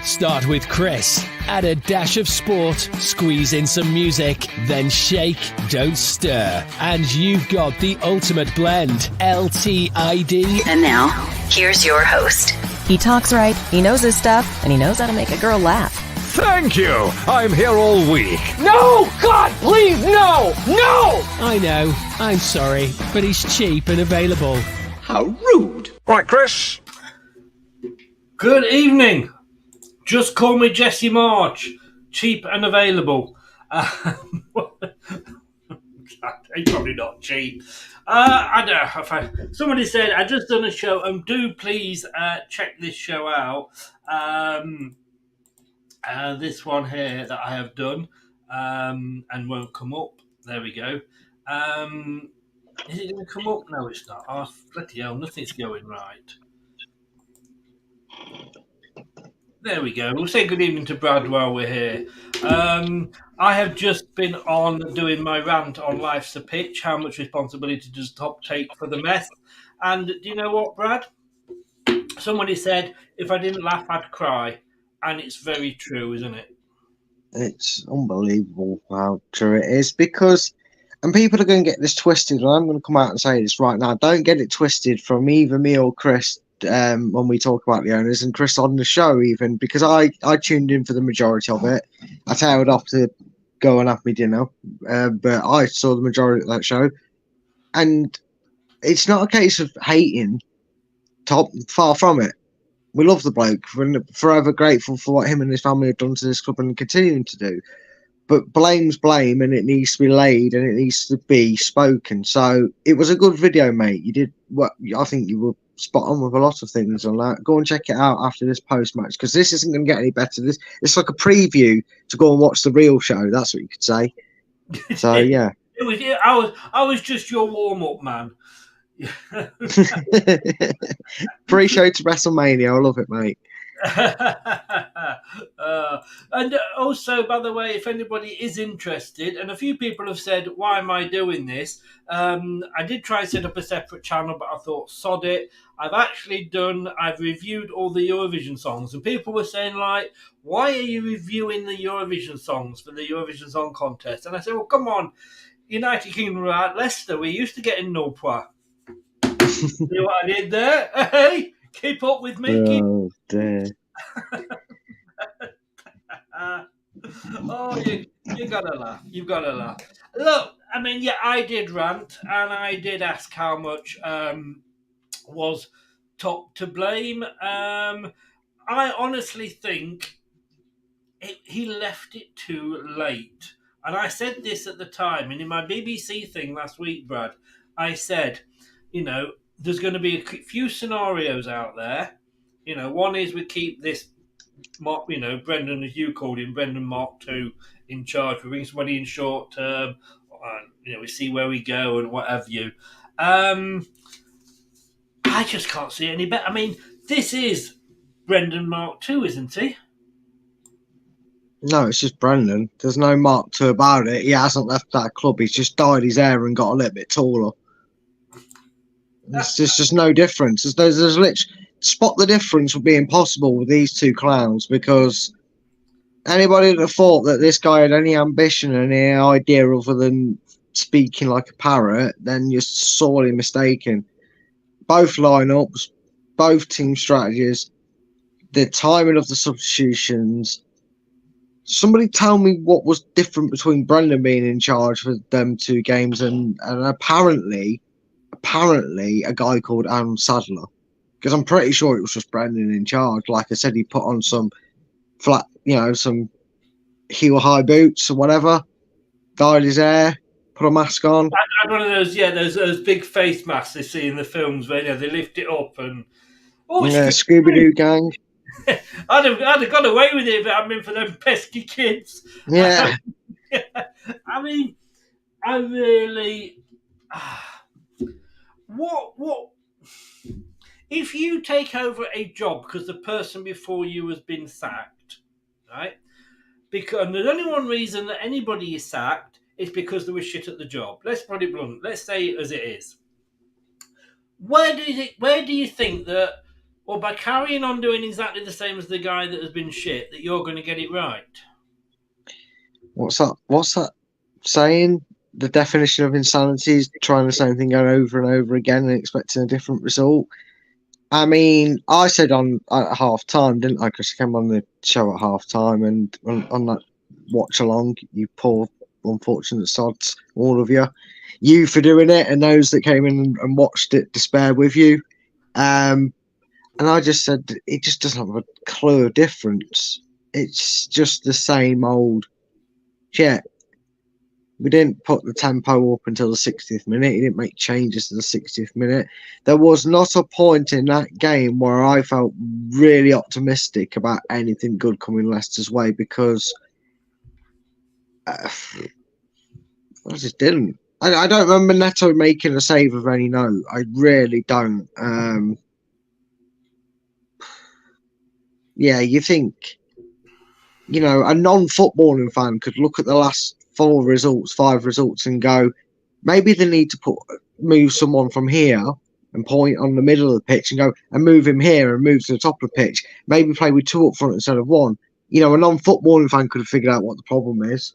Start with Chris. Add a dash of sport, squeeze in some music, then shake, don't stir. And you've got the ultimate blend, LTID. And now, here's your host. He talks right, he knows his stuff, and he knows how to make a girl laugh. Thank you! I'm here all week. No! God, please, no! No! I know, I'm sorry, but he's cheap and available. How rude. Right, Chris? Good evening. Just call me Jesse March. Cheap and available. He's probably not cheap. I don't know. Somebody said, I just done a show, and do please check this show out. This one here that I have done and won't come up. There we go. Is it going to come up? No, it's not. Oh, bloody hell, nothing's going right. There we go. We'll say good evening to Brad while we're here. I have just been on doing my rant on Life's a Pitch. How much responsibility does Top take for the mess? And do you know what, Brad? Somebody said, if I didn't laugh, I'd cry. And it's very true, isn't it? It's unbelievable how true it is, because, and people are going to get this twisted, and I'm going to come out and say this right now, don't get it twisted from either me or Chris when we talk about the owners, and Chris on the show even, because I tuned in for the majority of it. I tailed off to go and have my dinner, but I saw the majority of that show, and it's not a case of hating Top, far from it. We love the bloke. We're forever grateful for what him and his family have done to this club and continuing to do. But blame's blame, and it needs to be laid, and it needs to be spoken. So it was a good video, mate. You did what I think you were spot on with a lot of things on that. Go and check it out after this post-match, because this isn't going to get any better. It's like a preview to go and watch the real show. That's what you could say. So yeah, I was just your warm-up man. Pre-show to WrestleMania. I love it, mate. And also, by the way, if anybody is interested, and a few people have said, why am I doing this? I did try and set up a separate channel, but I thought, sod it. I've reviewed all the Eurovision songs, and people were saying, like, why are you reviewing the Eurovision songs for the Eurovision Song Contest? And I said, well, come on, United Kingdom are at Leicester. We used to get in no point. See what I did there? Hey, keep up with me. Oh, dear. Oh, you gotta laugh. You've gotta laugh. Look, I mean, yeah, I did rant, and I did ask how much was Top to blame. I honestly think he left it too late. And I said this at the time, and in my BBC thing last week, Brad, I said, you know, there's going to be a few scenarios out there. You know, one is we keep this, Brendan, as you called him, Brendan Mark II in charge. We bring somebody in short term. We see where we go and what have you. I just can't see any better. I mean, this is Brendan Mark II, isn't he? No, it's just Brendan. There's no Mark II about it. He hasn't left that club. He's just dyed his hair and got a little bit taller. There's just no difference. There's literally, spot the difference would be impossible with these two clowns, because anybody that thought that this guy had any ambition and any idea other than speaking like a parrot, then you're sorely mistaken. Both lineups, both team strategies, the timing of the substitutions. Somebody tell me what was different between Brendan being in charge for them two games and apparently a guy called Aaron Sadler, because I'm pretty sure it was just Brendan in charge. Like I said, he put on some flat, some heel high boots or whatever, dyed his hair, put a mask on. I had one of those big face masks they see in the films where they lift it up and Scooby-Doo gang. I'd have got away with it if it hadn't been for them pesky kids. Yeah. I mean, I really. What? If you take over a job because the person before you has been sacked, right? And there's only one reason that anybody is sacked is because they were shit at the job. Let's put it blunt. Let's say it as it is. Where do you think that or by carrying on doing exactly the same as the guy that has been shit, that you're going to get it right? What's that saying? The definition of insanity is trying the same thing over and over again and expecting a different result. I mean, I said at half time, didn't I? Because I came on the show at half time, and on that watch along, you poor unfortunate sods, all of you. You for doing it, and those that came in and watched it despair with you. And I just said, it just doesn't have a clue of difference. It's just the same old shit. We didn't put the tempo up until the 60th minute. He didn't make changes to the 60th minute. There was not a point in that game where I felt really optimistic about anything good coming Leicester's way, because I just didn't. I don't remember Neto making a save of any note. I really don't. Yeah, you think, a non-footballing fan could look at the last 5 results, and go, maybe they need to move someone from here and point on the middle of the pitch and go and move him here and move to the top of the pitch. Maybe play with 2 up front instead of 1. A non-footballing fan could have figured out what the problem is.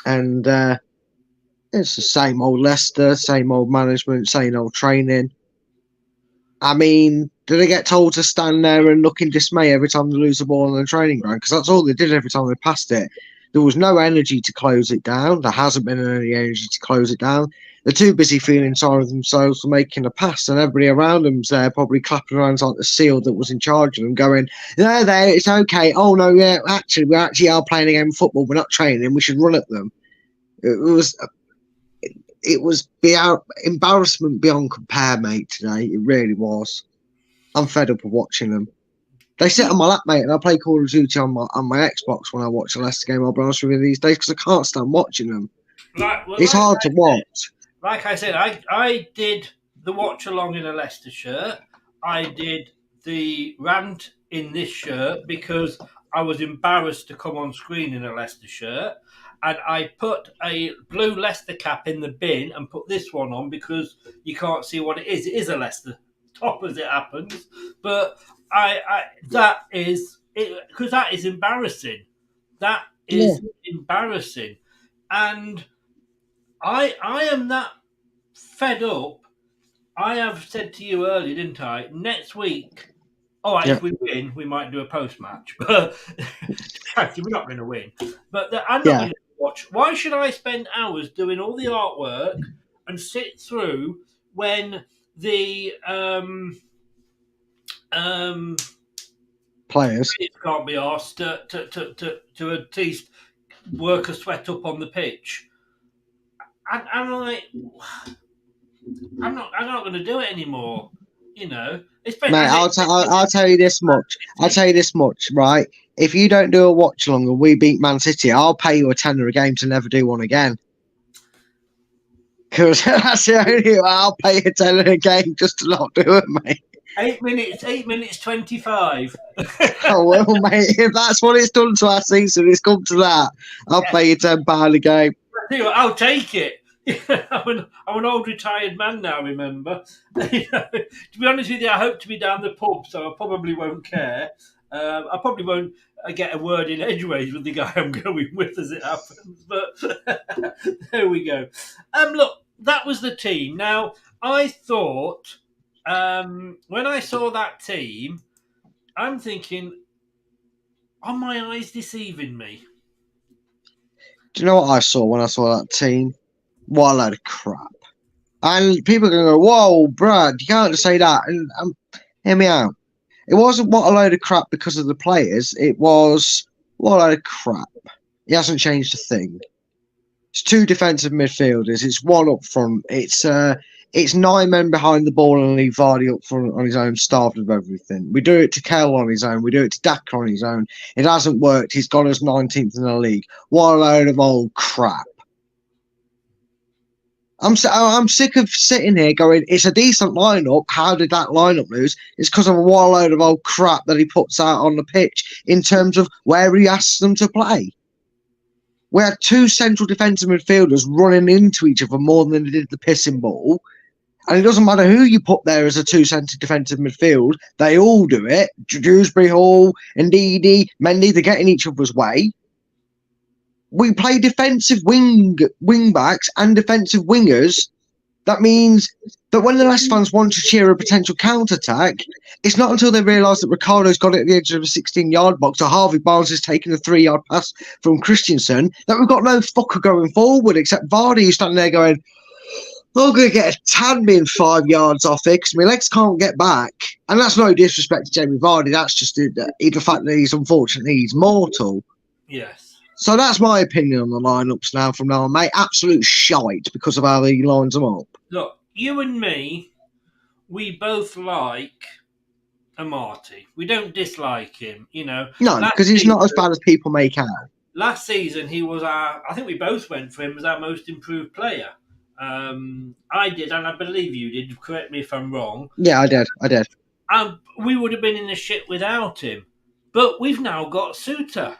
And it's the same old Leicester, same old management, same old training. I mean, do they get told to stand there and look in dismay every time they lose the ball on the training ground? Because that's all they did every time they passed it. There was no energy to close it down. There hasn't been any energy to close it down. They're too busy feeling sorry for themselves for making a pass, and everybody around them's there probably clapping around like the seal that was in charge of them, going, there, it's okay. Oh, no, yeah, we actually are playing a game of football. We're not training. We should run at them. It was embarrassment beyond compare, mate, today. It really was. I'm fed up of watching them. They sit on my lap, mate, and I play Call of Duty on my Xbox when I watch a Leicester game. I'll be honest with you these days, because I can't stand watching them. It's hard to watch. Like I said, I did the watch along in a Leicester shirt. I did the rant in this shirt because I was embarrassed to come on screen in a Leicester shirt. And I put a blue Leicester cap in the bin and put this one on because you can't see what it is. It is a Leicester top, as it happens. But that is embarrassing. That is embarrassing. And I am that fed up. I have said to you earlier, didn't I? Next week, if we win, we might do a post-match. But we're not going to win. But I'm not going to watch. Why should I spend hours doing all the artwork and sit through when the players can't be asked to at least work a sweat up on the pitch? And I'm like, I'm not going to do it anymore. Mate, I'll tell you this much. Right? If you don't do a watch along and we beat Man City, I'll pay you a tenner a game to never do one again. Because that's the only way. I'll pay a tenner a game just to not do it, mate. 8 minutes 25. Oh well, mate. If that's what it's done to our season, it's come to that. I'll pay you £10 a game. I'll take it. I'm an old retired man now, remember? To be honest with you, I hope to be down the pub, so I probably won't care. I probably won't get a word in edgeways with the guy I'm going with as it happens. But there we go. Look, that was the team. Now, I thought, when I saw that team, I'm thinking, are my eyes deceiving me? Do you know what I saw when I saw that team? What a load of crap. And people are going to go, whoa, Brad, you can't just say that. And hear me out. It wasn't what a load of crap because of the players. It was what a load of crap. He hasn't changed a thing. It's 2 defensive midfielders. It's 1 up front. It's 9 men behind the ball and leave Vardy up front on his own, starved of everything. We do it to Kell on his own. We do it to Daka on his own. It hasn't worked. He's got us 19th in the league. What a load of old crap. I'm sick of sitting here going, it's a decent lineup. How did that lineup lose? It's because of a load of old crap that he puts out on the pitch in terms of where he asks them to play. We had 2 central defensive midfielders running into each other more than they did the pissing ball. And it doesn't matter who you put there as a two-centre defensive midfield. They all do it. Dewsbury Hall, Ndidi, Mendy, they're getting each other's way. We play defensive wing backs and defensive wingers. That means that when the Leicester fans want to cheer a potential counter-attack, it's not until they realise that Ricardo's got it at the edge of a 16-yard box or Harvey Barnes has taken a 3-yard pass from Christensen that we've got no fucker going forward except Vardy, who's standing there going, I'm going to get a tan being 5 yards off it because my legs can't get back. And that's no disrespect to Jamie Vardy. That's just the fact that he's mortal. Yes. So that's my opinion on the lineups now from now on, mate. Absolute shite because of how he lines them up. Look, you and me, we both like Amati. We don't dislike him, you know. No, because he's not as bad as people make out. Last season, he was I think we both went for him as our most improved player. I did, and I believe you did. Correct me if I'm wrong. Yeah, I did. We would have been in the shit without him. But we've now got Suter.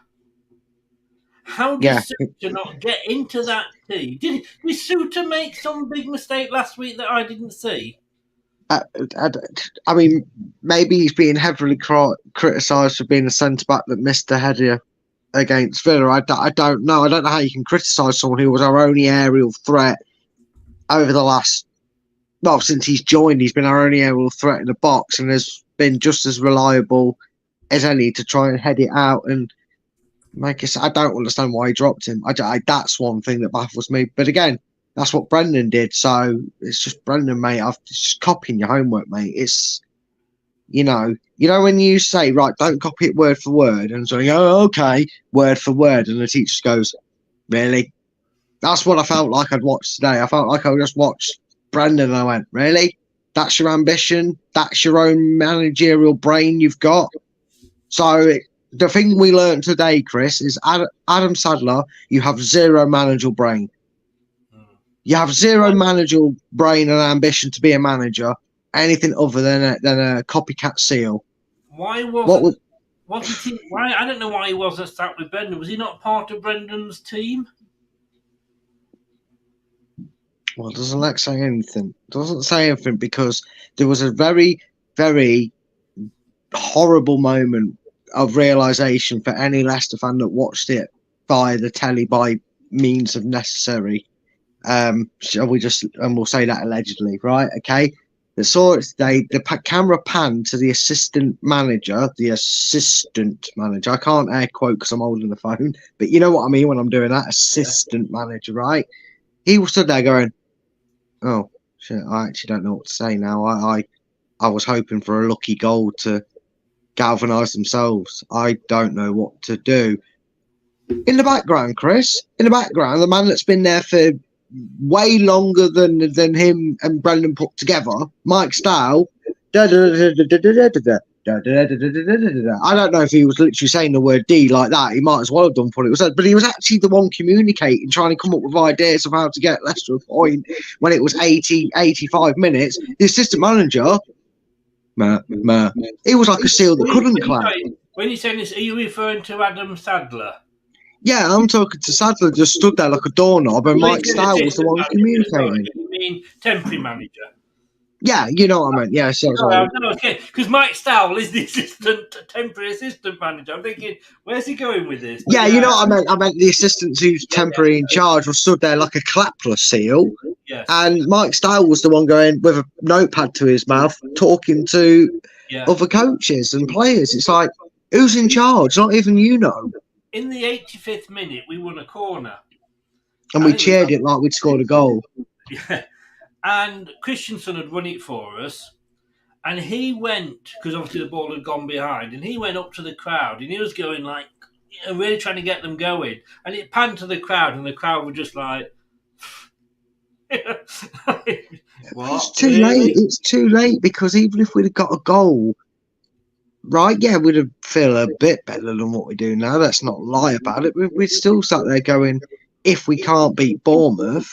How did Suter not get into that team? Did Suter make some big mistake last week that I didn't see? I mean, maybe he's being heavily criticised for being a centre-back that missed the header against Villa. I don't know. I don't know how you can criticise someone who was our only aerial threat over the last... Well, since he's joined, he's been our only aerial threat in the box and has been just as reliable as any to try and head it out and make it... I don't understand why he dropped him. That's one thing that baffles me. But again, that's what Brendan did. So it's just Brendan, mate. It's just copying your homework, mate. It's, you know when you say, right, don't copy it word for word, and so you go, oh, okay, word for word, and the teacher goes, really? That's what I felt like I'd watched today. I felt like I just watched Brendan and I went, really? That's your ambition? That's your own managerial brain you've got? So the thing we learned today, Chris, is Adam Sadler, you have zero managerial brain. You have zero managerial brain and ambition to be a manager, anything other than a copycat seal. Why wasn't he? Why? I don't know why he wasn't sat with Brendan. Was he not part of Brendan's team? Well, doesn't say anything. Doesn't say anything because there was a very, very horrible moment of realisation for any Leicester fan that watched it via the telly by means of necessary. Shall we just, and we'll say that allegedly, right? Okay. They saw it today. The camera panned to the assistant manager. I can't air quote because I'm holding the phone, but you know what I mean when I'm doing that. Assistant manager, right? He was stood there going, "Oh shit! I actually don't know what to say now. I was hoping for a lucky goal to galvanise themselves. I don't know what to do." In the background, Chris. In the background, the man that's been there for way longer than him and Brendan put together, Mike Stow. I don't know if he was literally saying the word D like that. He might as well have done what it was said, but he was actually the one communicating, trying to come up with ideas of how to get Leicester a point when it was 85 minutes. The assistant manager, he was like a seal that couldn't clap. When you say this, are you referring to Adam Sadler? Yeah, I'm talking to Sadler, just stood there like a doorknob, and Mike Stow was the one communicating. You mean temporary manager? Yeah, you know what I meant. Yeah, sorry. No, okay, because Mike Stowell is the temporary assistant manager. I'm thinking, where's he going with this? Yeah, you know what I meant. I meant the assistant who's temporary in charge was stood there like a clapless seal. Yes. And Mike Stowell was the one going with a notepad to his mouth, talking to other coaches and players. It's like, who's in charge? Not even you know. In the 85th minute, we won a corner. And we cheered it like we'd scored a goal. Yeah. And Christensen had run it for us. And he went, because obviously the ball had gone behind, and he went up to the crowd and he was going like, really trying to get them going. And it panned to the crowd, and the crowd were just like, what? It's too late. It's too late because even if we'd have got a goal, right, yeah, we'd have feel a bit better than what we do now. Let's not lie about it. We'd still sat there going, if we can't beat Bournemouth,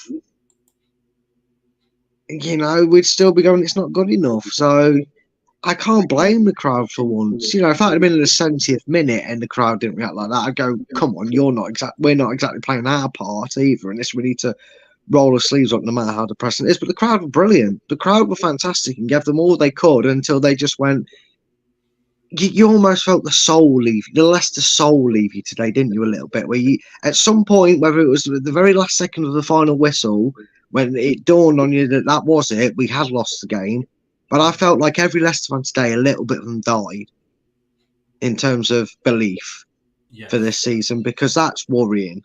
we'd still be going, it's not good enough. So I can't blame the crowd for once. If that had been in the 70th minute and the crowd didn't react like that, I'd go, come on, we're not exactly playing our part either, and this we need to roll their sleeves up no matter how depressing it is. But the crowd were brilliant. The crowd were fantastic and gave them all they could until they just went. You almost felt the soul leave, the Leicester soul leave you today, didn't you? A little bit, where you, at some point, whether it was the very last second of the final whistle, when it dawned on you that that was it, we had lost the game. But I felt like every Leicester fan today, a little bit of them died in terms of belief for this season, because that's worrying.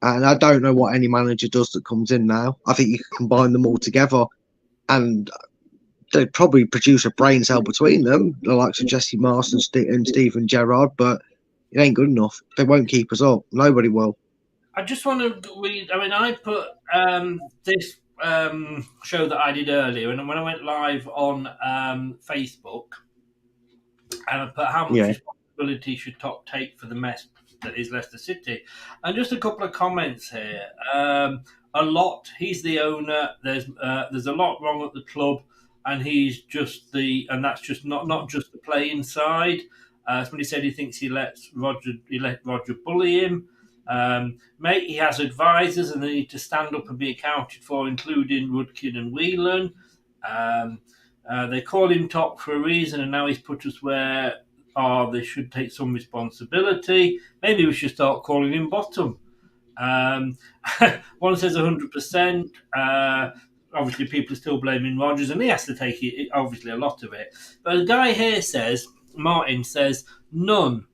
And I don't know what any manager does that comes in now. I think you can combine them all together, and they'd probably produce a brain cell between them, the likes of Jesse Marsh and Steven Gerrard, but it ain't good enough. They won't keep us up. Nobody will. I just want to read. I mean, I put this show that I did earlier, and when I went live on Facebook, and I put how much responsibility should Top take for the mess that is Leicester City, and just a couple of comments here. A lot. He's the owner. There's a lot wrong at the club. And he's just and that's just not just the playing side. Somebody said he thinks he let Roger bully him. Mate, he has advisors and they need to stand up and be accounted for, including Rudkin and Whelan. They call him Top for a reason, and now he's put us where they should take some responsibility. Maybe we should start calling him Bottom. One says 100%. Obviously, people are still blaming Rodgers, and he has to take it, obviously a lot of it. But the guy here says, Martin says, none.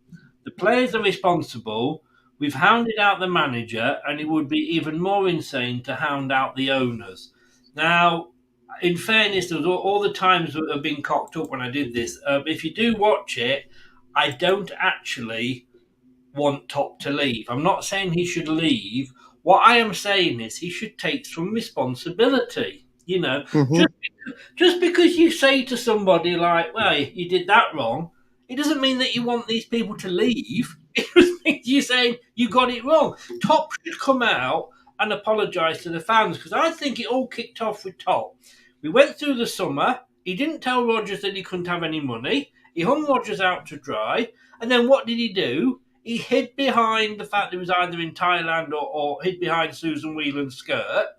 The players are responsible. We've hounded out the manager, and it would be even more insane to hound out the owners. Now, in fairness, there was all the times that have been cocked up when I did this. If you do watch it, I don't actually want Top to leave. I'm not saying he should leave. What I am saying is he should take some responsibility, you know. Just because you say to somebody like, well, you did that wrong, it doesn't mean that you want these people to leave. It just means you're saying you got it wrong. Top should come out and apologise to the fans, because I think it all kicked off with Top. We went through the summer. He didn't tell Rodgers that he couldn't have any money. He hung Rodgers out to dry. And then what did he do? He hid behind the fact that he was either in Thailand or hid behind Susan Whelan's skirt,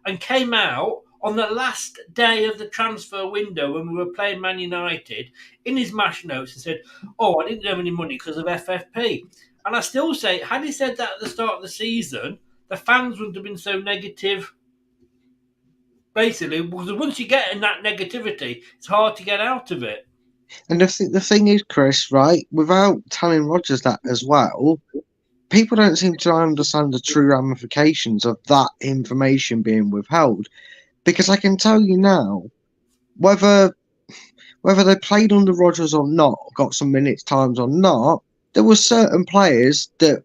and came out on the last day of the transfer window when we were playing Man United in his match notes and said, I didn't have any money because of FFP. And I still say, had he said that at the start of the season, the fans wouldn't have been so negative. Basically, because once you get in that negativity, it's hard to get out of it. And the thing is, Chris, right, without telling Rodgers that as well, people don't seem to understand the true ramifications of that information being withheld. Because I can tell you now, whether they played under Rodgers or not, got some minutes times or not, there were certain players that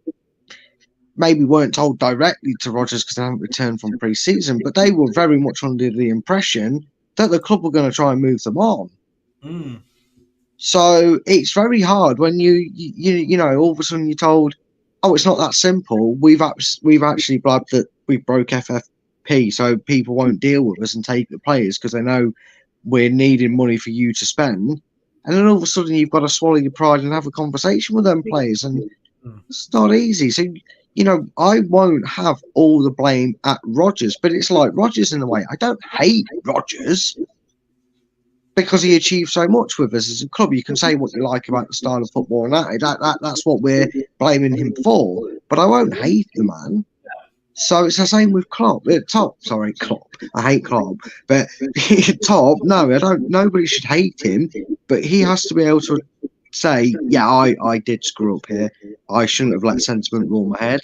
maybe weren't told directly to Rodgers because they haven't returned from pre-season, but they were very much under the impression that the club were going to try and move them on. So it's very hard when you know all of a sudden you're told, it's not that simple. We've actually blabbed that we broke FFP, so people won't deal with us and take the players because they know we're needing money for you to spend. And then all of a sudden you've got to swallow your pride and have a conversation with them players, and it's not easy. So you know, I won't have all the blame at Rodgers, but it's like Rodgers in a way. I don't hate Rodgers, because he achieved so much with us as a club. You can say what you like about the style of football and that's what we're blaming him for. But I won't hate the man. So it's the same with Klopp. Klopp. I hate Klopp. But Top, no, I don't. Nobody should hate him. But he has to be able to say, yeah, I did screw up here. I shouldn't have let sentiment rule my head.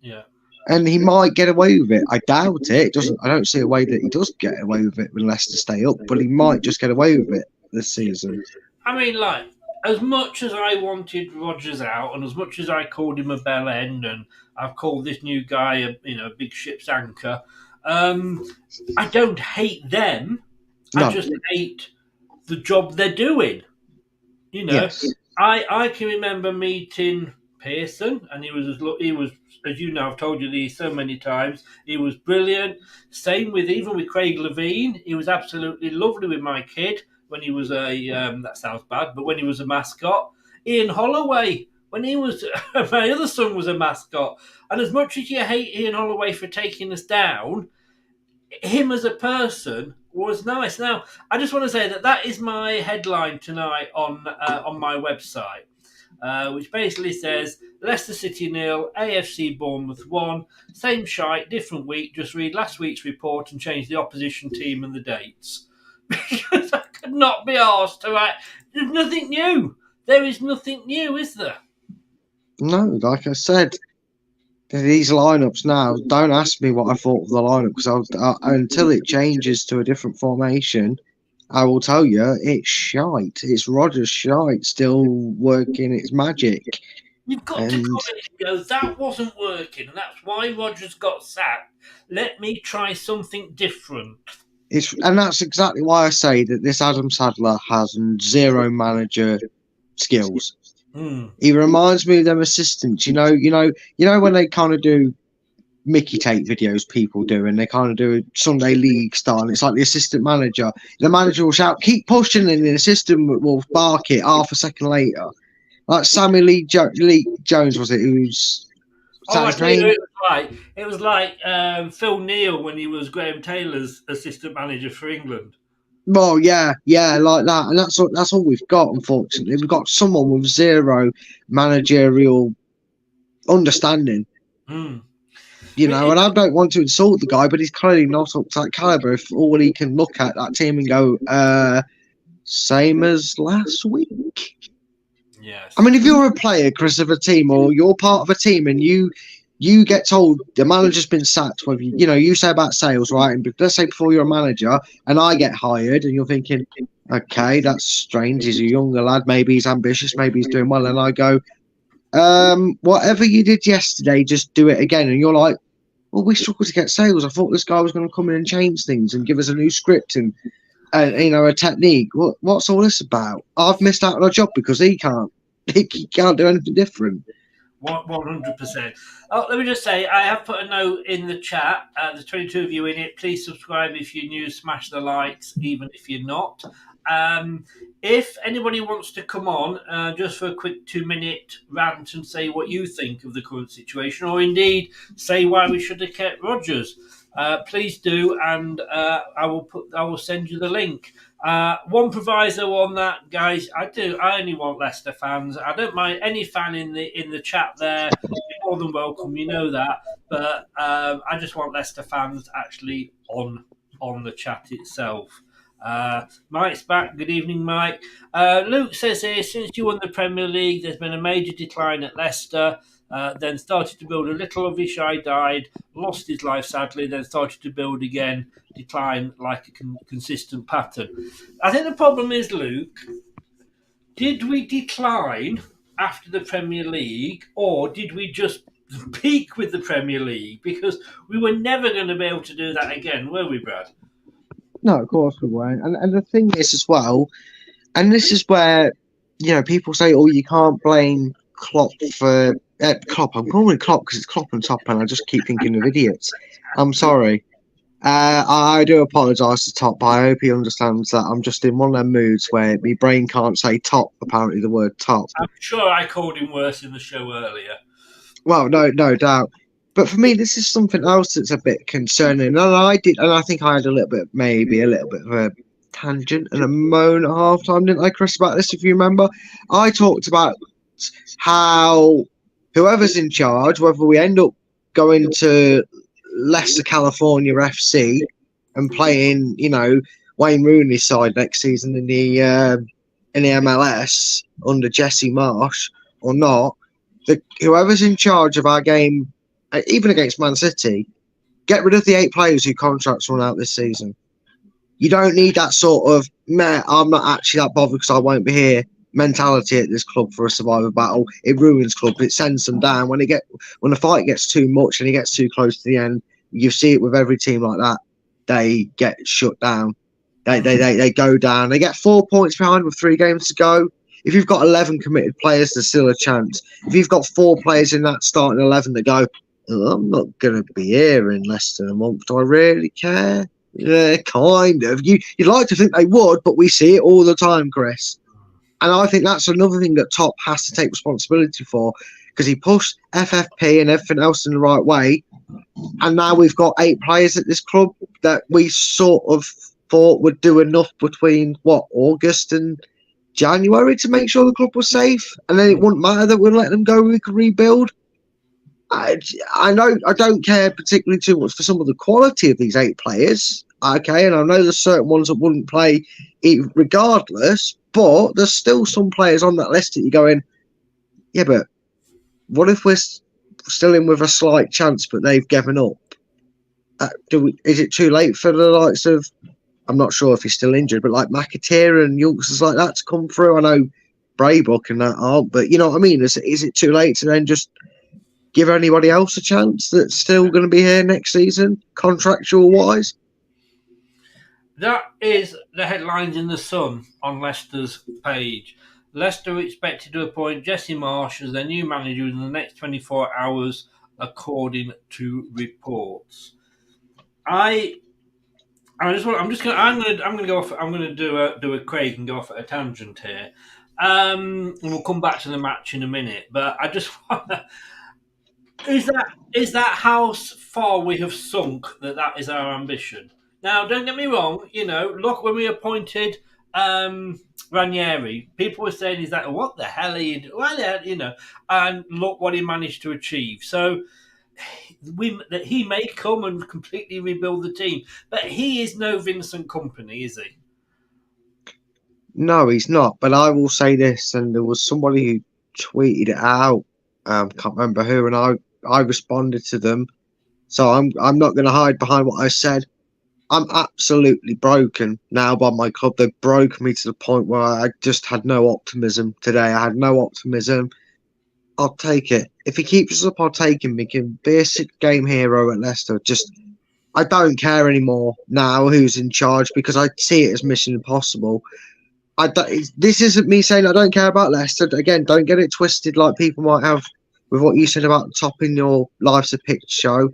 Yeah. And he might get away with it. I doubt it. I don't see a way that he does get away with it when Leicester stay up, but he might just get away with it this season. I mean, like, as much as I wanted Rodgers out, and as much as I called him a bell end, and I've called this new guy a big ship's anchor, I don't hate them. I just hate the job they're doing. You know, yes. I can remember meeting Pearson, and he was, as you know, I've told you these so many times, he was brilliant. Same with Craig Levine. He was absolutely lovely with my kid when he was that sounds bad, but when he was a mascot. Ian Holloway, when he was my other son was a mascot. And as much as you hate Ian Holloway for taking us down, him as a person was nice. Now, I just want to say that is my headline tonight on my website, which basically says Leicester City 0, AFC Bournemouth 1, same shite, different week. Just read last week's report and change the opposition team and the dates. Because I could not be arsed to write. There's nothing new. There is nothing new, is there? No, like I said, these lineups now, don't ask me what I thought of the lineup, because until it changes to a different formation, I will tell you it's shite. It's Rodgers' shite still working its magic. You've got to come in and go, that wasn't working, and that's why Rodgers got sacked. Let me try something different. And that's exactly why I say that this Adam Sadler has zero manager skills. He reminds me of them assistants. You know when they kind of do Mickey tape videos, people do, and they kind of do a Sunday League style. And it's like the assistant manager. The manager will shout, "Keep pushing," and the assistant will bark it half a second later. Like Sammy Lee Jones, was it? Who's it was like Phil Neal when he was Graham Taylor's assistant manager for England. Well, yeah, like that, and that's all we've got. Unfortunately, we've got someone with zero managerial understanding. And I don't want to insult the guy, but he's clearly not up to that caliber. If all he can look at that team and go, same as last week. Yes. I mean, if you're a player, Chris, of a team, or you're part of a team, and you get told the manager's been sacked, whether you say about sales, right? And let's say before you're a manager and I get hired, and you're thinking, okay, that's strange. He's a younger lad. Maybe he's ambitious. Maybe he's doing well. And I go, whatever you did yesterday, just do it again. And you're like, well, we struggled to get sales. I thought this guy was going to come in and change things and give us a new script and a technique. What's all this about? I've missed out on a job because he can't. He can't do anything different. 100%. Oh, let me just say, I have put a note in the chat. There's 22 of you in it. Please subscribe if you're new. Smash the likes, even if you're not. If anybody wants to come on just for a quick 2-minute rant and say what you think of the current situation, or indeed say why we should have kept Rodgers, please do, and I will send you the link. One proviso on that, guys. I only want Leicester fans. I don't mind any fan in the chat there. You're more than welcome, you know that. But I just want Leicester fans actually on the chat itself. Mike's back. Good evening, Mike. Luke says here, since you won the Premier League, there's been a major decline at Leicester. Then started to build a little. Of Avishai died, lost his life sadly, then started to build again, decline like a consistent pattern. I think the problem is, Luke, did we decline after the Premier League, or did we just peak with the Premier League? Because we were never going to be able to do that again, were we, Brad? No, of course we weren't. And the thing is as well, and this is where, people say, oh, you can't blame Klopp for... Klopp, I'm calling it Klopp because it's Klopp and Top, and I just keep thinking of idiots. I'm sorry. I do apologise to Top, but I hope he understands that I'm just in one of them moods where my brain can't say top, apparently the word top. I'm sure I called him worse in the show earlier. Well, no doubt. But for me, this is something else that's a bit concerning. And I think I had a little bit of a tangent and a moan at half time, didn't I, Chris, about this, if you remember? I talked about how whoever's in charge, whether we end up going to Leicester, California FC and playing, Wayne Rooney's side next season in the MLS under Jesse Marsh or not, whoever's in charge of our game, even against Man City, get rid of the 8 players whose contracts run out this season. You don't need that sort of, I'm not actually that bothered because I won't be here mentality at this club for a survivor battle. It ruins clubs. It sends them down. When the fight gets too much and it gets too close to the end, you see it with every team like that. They get shut down. They go down. They get 4 points behind with 3 games to go. If you've got 11 committed players, there's still a chance. If you've got 4 players in that starting 11 that go, oh, I'm not going to be here in less than a month. Do I really care? Yeah, kind of. You'd like to think they would, but we see it all the time, Chris. And I think that's another thing that Top has to take responsibility for, because he pushed FFP and everything else in the right way. And now we've got 8 players at this club that we sort of thought would do enough between, August and January to make sure the club was safe. And then it wouldn't matter that we'd let them go, we could rebuild. I know I don't care particularly too much for some of the quality of these 8 players. Okay, and I know there's certain ones that wouldn't play regardless, but there's still some players on that list that you're going, yeah, but what if we're still in with a slight chance, but they've given up? Is it too late for the likes of, I'm not sure if he's still injured, but like McAteer and youngsters like that to come through? I know Braybuck and that aren't, but you know what I mean? Is it too late to then just give anybody else a chance that's still going to be here next season, contractual wise? That is the headlines in the Sun on Leicester's page. Leicester are expected to appoint Jesse Marsh as their new manager in the next 24 hours, according to reports. I'm going to do a Craig and go off at a tangent here. And we'll come back to the match in a minute, but I just want to. Is that how far we have sunk that is our ambition? Now, don't get me wrong. Look, when we appointed Ranieri, people were saying, "Is that what the hell are you doing?" And look what he managed to achieve. So he may come and completely rebuild the team, but he is no Vincent Kompany, is he? No, he's not. But I will say this, and there was somebody who tweeted it out. Can't remember who, and I responded to them. So I'm not going to hide behind what I said. I'm absolutely broken now by my club. They broke me to the point where I just had no optimism today. I had no optimism. I'll take it. If he keeps us up, I'll take him. He can be a 6-game hero at Leicester. I don't care anymore now who's in charge, because I see it as mission impossible. This isn't me saying I don't care about Leicester. Again, don't get it twisted like people might have with what you said about topping your Life's a Picture show,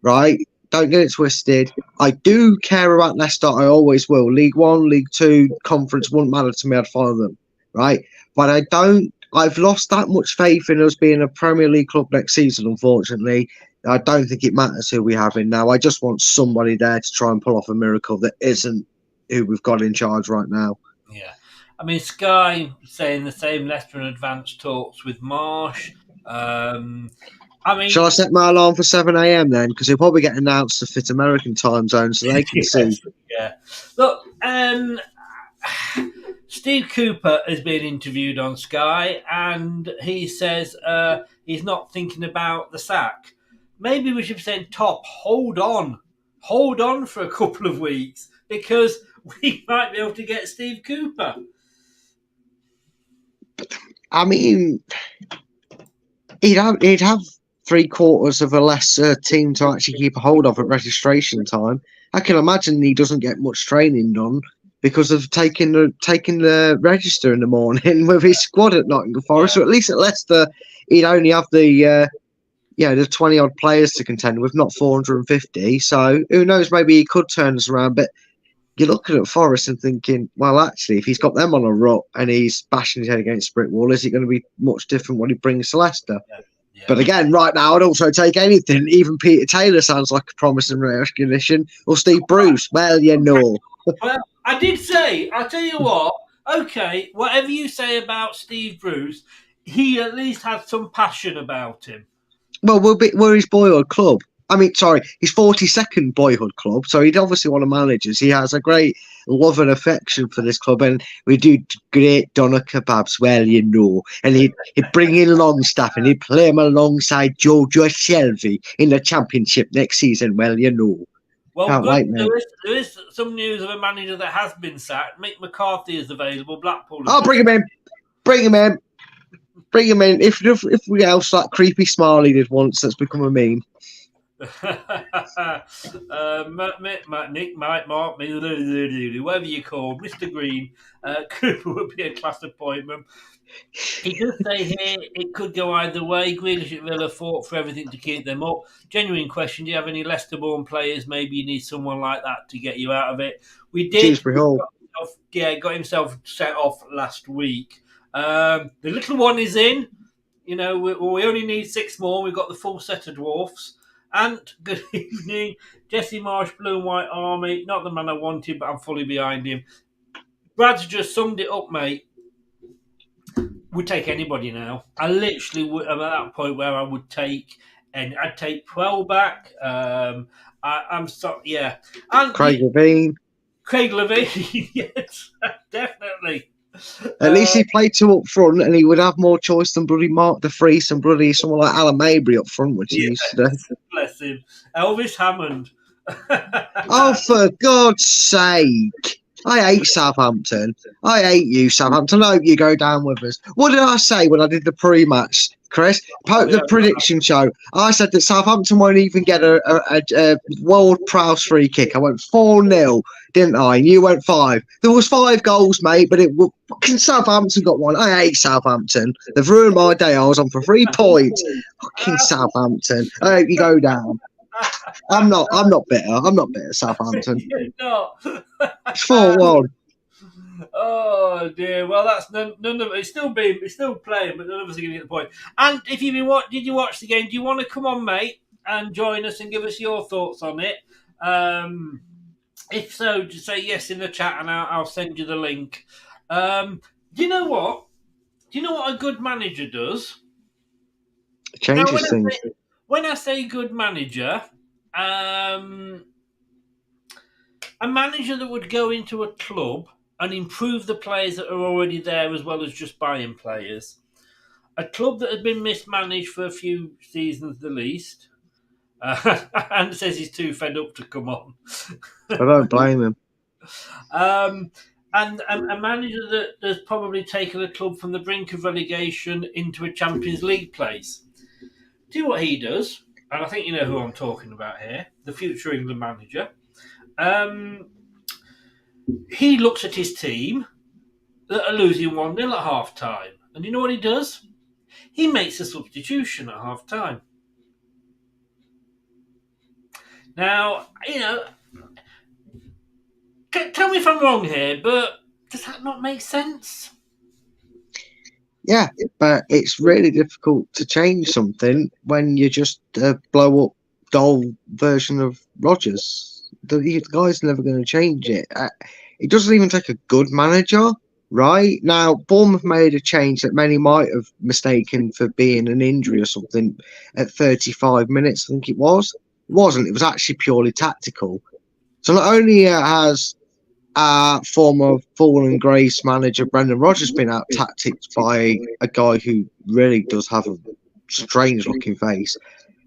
right? Don't get it twisted. I do care about Leicester. I always will. League One, League Two, Conference wouldn't matter to me. I'd follow them, right? But I don't. I've lost that much faith in us being a Premier League club next season, unfortunately. I don't think it matters who we have in now. I just want somebody there to try and pull off a miracle that isn't who we've got in charge right now. Yeah. I mean, Sky saying the same, Leicester in advanced talks with Marsh. Shall I set my alarm for 7 a.m. then? Because he'll probably get announced to fit American time zone so they can see. Yeah. Look, Steve Cooper has been interviewed on Sky, and he says he's not thinking about the sack. Maybe we should be saying, Top, hold on for a couple of weeks, because we might be able to get Steve Cooper. I mean, he'd have 3/4 of a lesser team to actually keep a hold of at registration time. I can imagine he doesn't get much training done because of taking the register in the morning with his squad at Nottingham Forest. So at least at Leicester, he'd only have the 20 odd players to contend with, not 450. So who knows? Maybe he could turn us around. But you're looking at Forest and thinking, well, actually, if he's got them on a rut and he's bashing his head against a brick wall, is it going to be much different when he brings to Leicester? Yeah. But again, right now, I'd also take anything. Even Peter Taylor sounds like a promising recognition. Or Steve Bruce. Well, you know. Well, I did say, I'll tell you what, okay, whatever you say about Steve Bruce, he at least had some passion about him. Well, we're his boyhood club. I mean, sorry, his 42nd boyhood club. So he'd obviously want to manage us. He has a great love and affection for this club. And we do great doner kebabs, well, you know. And he'd bring in Longstaff and he'd play him alongside Jojo Shelby in the Championship next season, well, you know. Well, there is some news of a manager that has been sacked. Mick McCarthy is available. Blackpool. Bring him in. Bring him in. Bring him in. If we else that creepy Smiley did once, that's become a meme. Nick, Mike, Mark, whatever you call Mr. Green, Cooper would be a class appointment. He does say here it could go either way. Grealish at Villa fought for everything to keep them up. Genuine question: do you have any Leicester-born players? Maybe you need someone like that to get you out of it. We did. got himself set off last week. The little one is in. You know, we only need 6 more. We've got the full set of dwarfs. And good evening, Jesse Marsh, Blue and White Army. Not the man I wanted, but I'm fully behind him. Brad's just summed it up, mate. Would take anybody now. I literally would. I'm at that point where I would take, and I'd take 12 back. I'm sorry, yeah. And Craig Levine. Craig Levine, yes, definitely. At least he played 2 up front, and he would have more choice than bloody Mark de Vries and bloody someone like Alan Mabry up front, which he used to do. Bless him. Elvis Hammond. Oh, for God's sake. I hate Southampton. I hate you, Southampton. I hope you go down with us. What did I say when I did the pre-match, Chris? The prediction show. I said that Southampton won't even get a World Prowse free kick. I went 4-0, didn't I? And you went 5. There was 5 goals, mate, but fucking Southampton got 1. I hate Southampton. They've ruined my day. I was on for 3 points. Fucking Southampton. I hope you go down. I'm not bitter. I'm not bitter, Southampton. You're not. It's 4-1. Oh dear. Well, that's none of it. It's still playing, but none of us are going to get the point. And if you've been did you watch the game? Do you want to come on, mate, and join us and give us your thoughts on it? If so, just say yes in the chat, and I'll send you the link. Do you know what? Do you know what a good manager does? It changes things. When I say good manager, a manager that would go into a club and improve the players that are already there as well as just buying players. A club that has been mismanaged for a few seasons the least. And says he's too fed up to come on. I don't blame him. And a manager that has probably taken a club from the brink of relegation into a Champions League place. Do what he does, and I think you know who I'm talking about here, the future England manager. He looks at his team that are losing 1-0 at half-time, and you know what he does? He makes a substitution at half-time. Now, you know, tell me if I'm wrong here, but does that not make sense? Yeah, but it's really difficult to change something when you just blow up dull version of Rodgers. The guy's never going to change it. It doesn't even take a good manager, right? Now, Bournemouth made a change that many might have mistaken for being an injury or something at 35 minutes, I think it was. It wasn't. It was actually purely tactical. So not only has former Fall and Grace manager Brendan Rodgers been out tactics by a guy who really does have a strange looking face,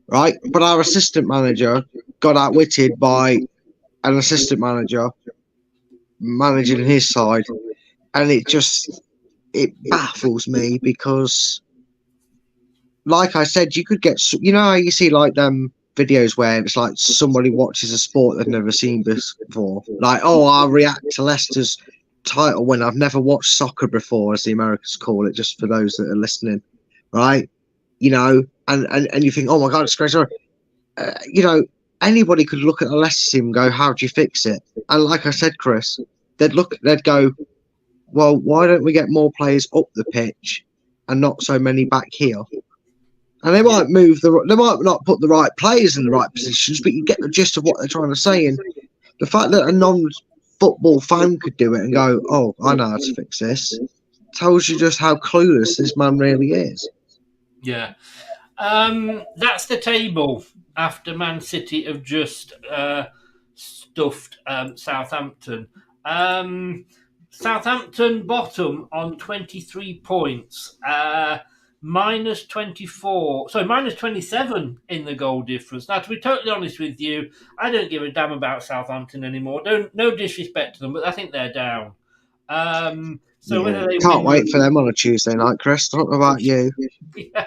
right? But our assistant manager got outwitted by an assistant manager managing his side, and it baffles me because, like I said, you could get, you know how you see like them videos where it's like somebody watches a sport they've never seen before, like, oh, I'll react to Leicester's title when I've never watched soccer before, as the Americans call it, just for those that are listening, right? You know, and you think, oh my god, it's crazy. You know, anybody could look at a Leicester team and go, how do you fix it? And like I said, Chris, they'd go, well, why don't we get more players up the pitch and not so many back here? And they might they might not put the right players in the right positions, but you get the gist of what they're trying to say. And the fact that a non-football fan could do it and go, oh, I know how to fix this, tells you just how clueless this man really is. Yeah. That's the table after Man City have just stuffed Southampton. Southampton bottom on 23 points. Minus 27 in the goal difference. Now, to be totally honest with you, I don't give a damn about Southampton anymore. No disrespect to them, but I think they're down. Whether they can't wait for them on a Tuesday night, Chris. I don't know about you. Yeah.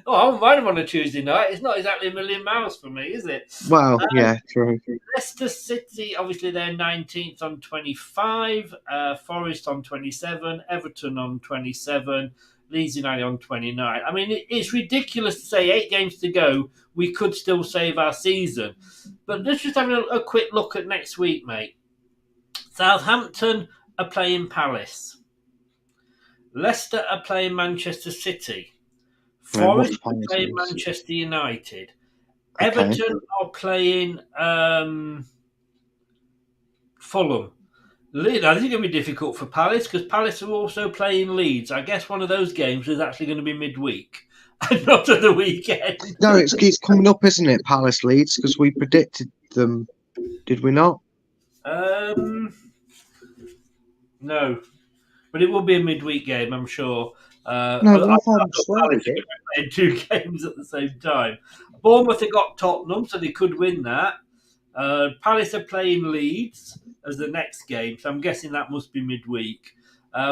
Oh, I wouldn't mind them on a Tuesday night. It's not exactly a million miles for me, is it? Well, yeah, true. Leicester City, obviously, they're 19th on 25. Forest on 27. Everton on 27. Leeds United on 29. I mean, it's ridiculous to say 8 games to go, we could still save our season. But let's just have a quick look at next week, mate. Southampton are playing Palace. Leicester are playing Manchester City. Forest are playing Manchester United. Okay. Everton are playing Fulham. Leeds, I think it's going to be difficult for Palace because Palace are also playing Leeds. I guess one of those games is actually going to be midweek and not at the weekend. No, it's coming up, isn't it, Palace Leeds? Because we predicted them, did we not? No, but it will be a midweek game, I'm sure. No, but I thought Palace are going to be playing two games at the same time. Bournemouth have got Tottenham, so they could win that. Palace are playing Leeds as the next game, so I'm guessing that must be midweek.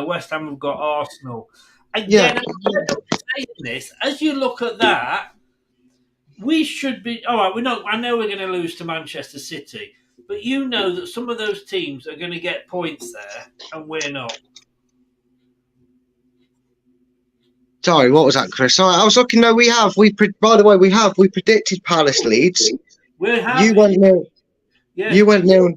West Ham have got Arsenal. Again, I'm saying this, as you look at that, we should be all right. I know we're going to lose to Manchester City, but you know that some of those teams are going to get points there, and we're not. Sorry, what was that, Chris? Sorry, I was looking. No, we have. By the way, we have. We predicted Palace Leeds. We have. You went nil. Yeah. You went nil.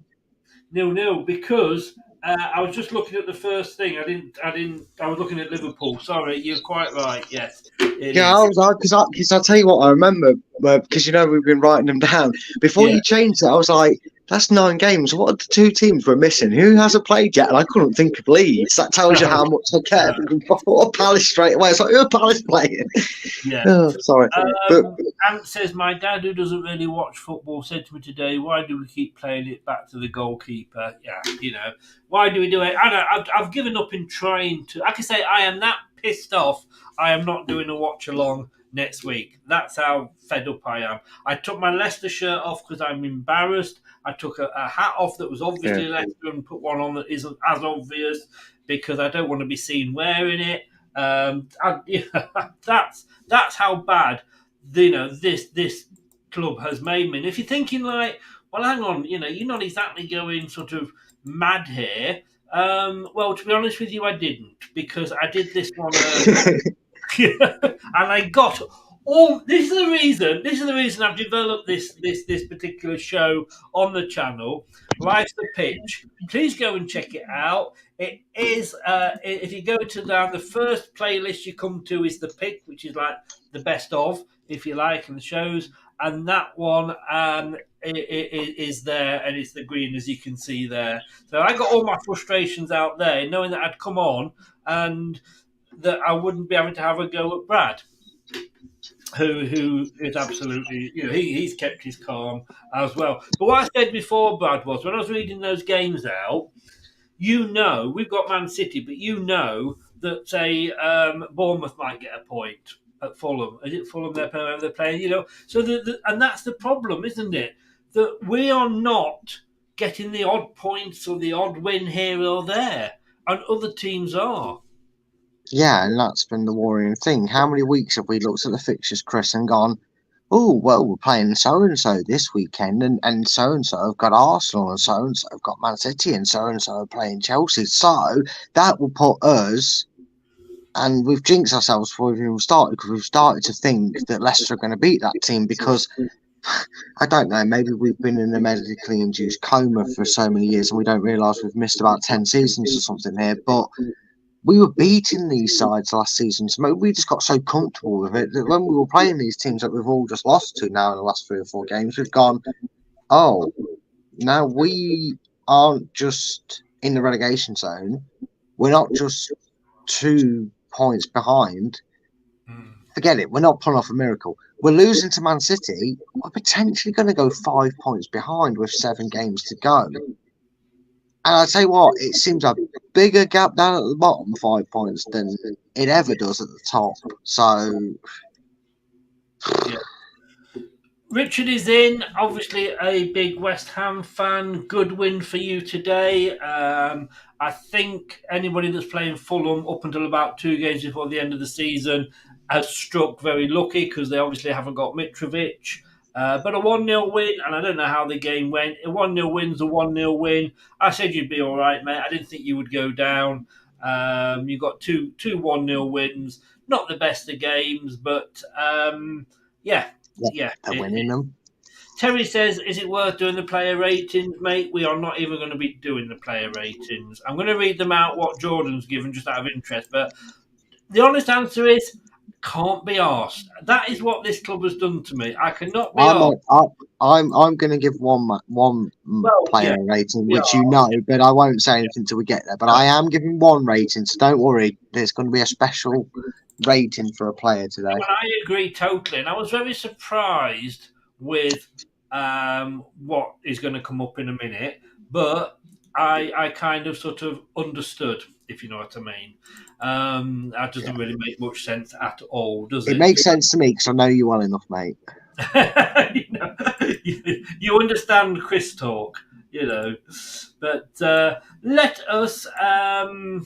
0-0 because I was just looking at the first thing. I was looking at Liverpool. Sorry, you're quite right. Yes. Yeah, because I'll tell you what I remember, because we've been writing them down. Before you changed it, I was like, that's 9 games. What are the 2 teams we're missing? Who hasn't played yet? And I couldn't think of Leeds. That tells you how much I care. Or Palace straight away. It's like, who are Palace playing? Yeah. Oh, sorry. Ant says, my dad, who doesn't really watch football, said to me today, why do we keep playing it back to the goalkeeper? Yeah, why do we do it? I know, I've given up in trying to. Like I say, I am that pissed off. I am not doing a watch along next week. That's how fed up I am. I took my Leicester shirt off because I'm embarrassed. I took a hat off that was obviously Leicester and put one on that isn't as obvious because I don't want to be seen wearing it. That's how bad this club has made me. And if you're thinking like, well, hang on, you're not exactly going sort of mad here. Well, to be honest with you, I didn't because I did this one, and I got all. This is the reason I've developed this particular show on the channel. Life's the Pitch. Please go and check it out. It is if you go to down the first playlist you come to is the pick, which is like the best of, if you like, and the shows, and that one it is there, and it's the green as you can see there. So I got all my frustrations out there, knowing that I'd come on and that I wouldn't be able to have a go at Brad, who is absolutely, he's kept his calm as well. But what I said before, Brad, was when I was reading those games out, we've got Man City, but that say Bournemouth might get a point at Fulham. Is it Fulham they're playing? So and that's the problem, isn't it? That we are not getting the odd points or the odd win here or there, and other teams are. Yeah, and that's been the worrying thing. How many weeks have we looked at the fixtures, Chris, and gone, oh, well, we're playing so-and-so this weekend, and so-and-so have got Arsenal, and so-and-so have got Man City, and so-and-so are playing Chelsea. So that will put us, and we've jinxed ourselves before we've even started, because we've started to think that Leicester are going to beat that team because, I don't know, maybe we've been in a medically induced coma for so many years and we don't realise we've missed about 10 seasons or something here, but we were beating these sides last season, so maybe we just got so comfortable with it that when we were playing these teams that we've all just lost to now in the last 3 or 4 games, we've gone, oh, now we aren't just in the relegation zone. We're not just 2 points behind. Forget it. We're not pulling off a miracle. We're losing to Man City. We're potentially going to go 5 points behind with 7 games to go. And I tell you what, it seems a bigger gap down at the bottom, 5 points, than it ever does at the top. So, yeah. Richard is in. Obviously, a big West Ham fan. Good win for you today. I think anybody that's playing Fulham up until about 2 games before the end of the season has struck very lucky because they obviously haven't got Mitrovic. But a 1-0 win, and I don't know how the game went. A 1-0 win's a 1-0 win. I said you'd be all right, mate. I didn't think you would go down. You got two 1-0 wins. Not the best of games, but yeah. they're winning them. Terry says, is it worth doing the player ratings, mate? We are not even going to be doing the player ratings. I'm going to read them out what Jordan's given just out of interest, but the honest answer is can't be arsed. That is what this club has done to me. I cannot be arsed. I'm going to give one player rating, which you know, but I won't say anything until we get there. But I am giving one rating, so don't worry. There's going to be a special rating for a player today. Well, I agree totally, and I was very surprised with what is going to come up in a minute, but I kind of sort of understood, if you know what I mean. That doesn't really make much sense at all, does it? It makes sense to me because I know you well enough, mate. you understand Chris talk, you know. But let us. And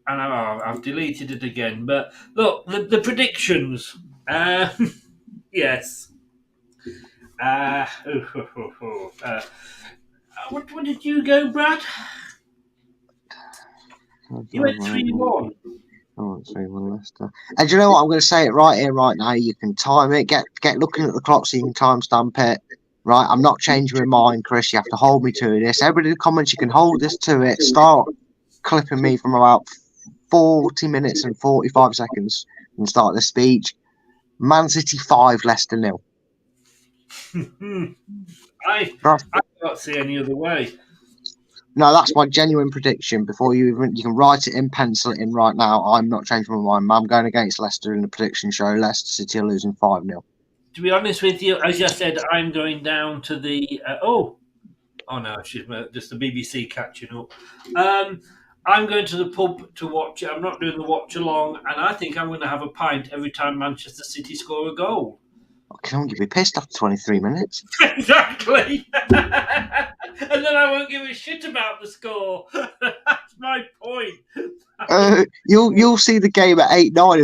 I've deleted it again. But look, the predictions. Yes. What did you go, Brad? You went 3-1. Oh, 3-1 Leicester. And do you know what? I'm going to say it right here, right now. You can time it. Get looking at the clock so you can timestamp it. Right? I'm not changing my mind, Chris. You have to hold me to this. Everybody in the comments, you can hold this to it. Start clipping me from about 40 minutes and 45 seconds and start the speech. Man City 5, Leicester 0. I can't see any other way. No, that's my genuine prediction. Before you can write it in, pencil it in right now. I'm not changing my mind. I'm going against Leicester in the prediction show. Leicester City are losing 5-0. To be honest with you, as I said, I'm going down to the oh no, she's just the BBC catching up. I'm going to the pub to watch it. I'm not doing the watch along, and I think I'm going to have a pint every time Manchester City score a goal. I can only be pissed after 23 minutes. Exactly. And then I won't give a shit about the score. That's my point. You'll see the game at 89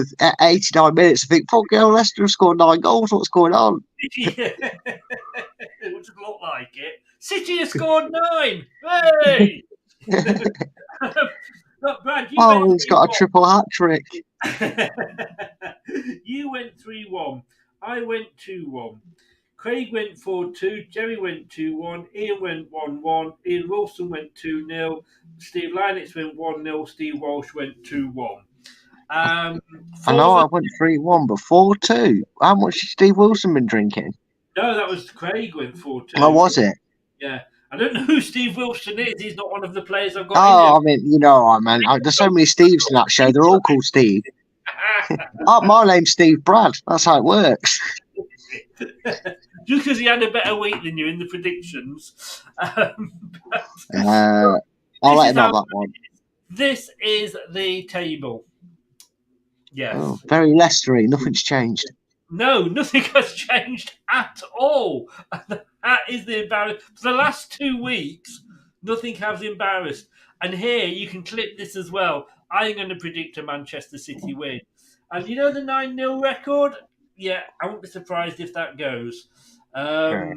minutes and think, fuck hell, Leicester have scored 9 goals. What's going on? Yeah. It would look like it. City has scored 9. Hey! Look, Brad, he's got a triple hat trick. You went 3-1. I went 2-1. Craig went 4-2. Jerry went 2-1. Ian went 1-1. Ian Wilson went 2-0. Steve Lynex went 1-0. Steve Walsh went 2-1. I know I went 3-1, but 4-2. How much has Steve Wilson been drinking? No, that was Craig went 4-2. Oh, was it? Yeah. I don't know who Steve Wilson is. He's not one of the players I've got. Oh, I mean, you know what, man. There's so many Steves in that show. They're all called Steve. My name's Steve Brad. That's how it works. Just because he had a better week than you in the predictions. I'll let him have that one. This is the table. Yes. Oh, very Leicester-y. Nothing's changed. No, nothing has changed at all. That is the embarrassment. For the last 2 weeks, nothing has embarrassed. And here, you can clip this as well. I'm going to predict a Manchester City win. And you know the 9-0 record? Yeah, I won't be surprised if that goes. All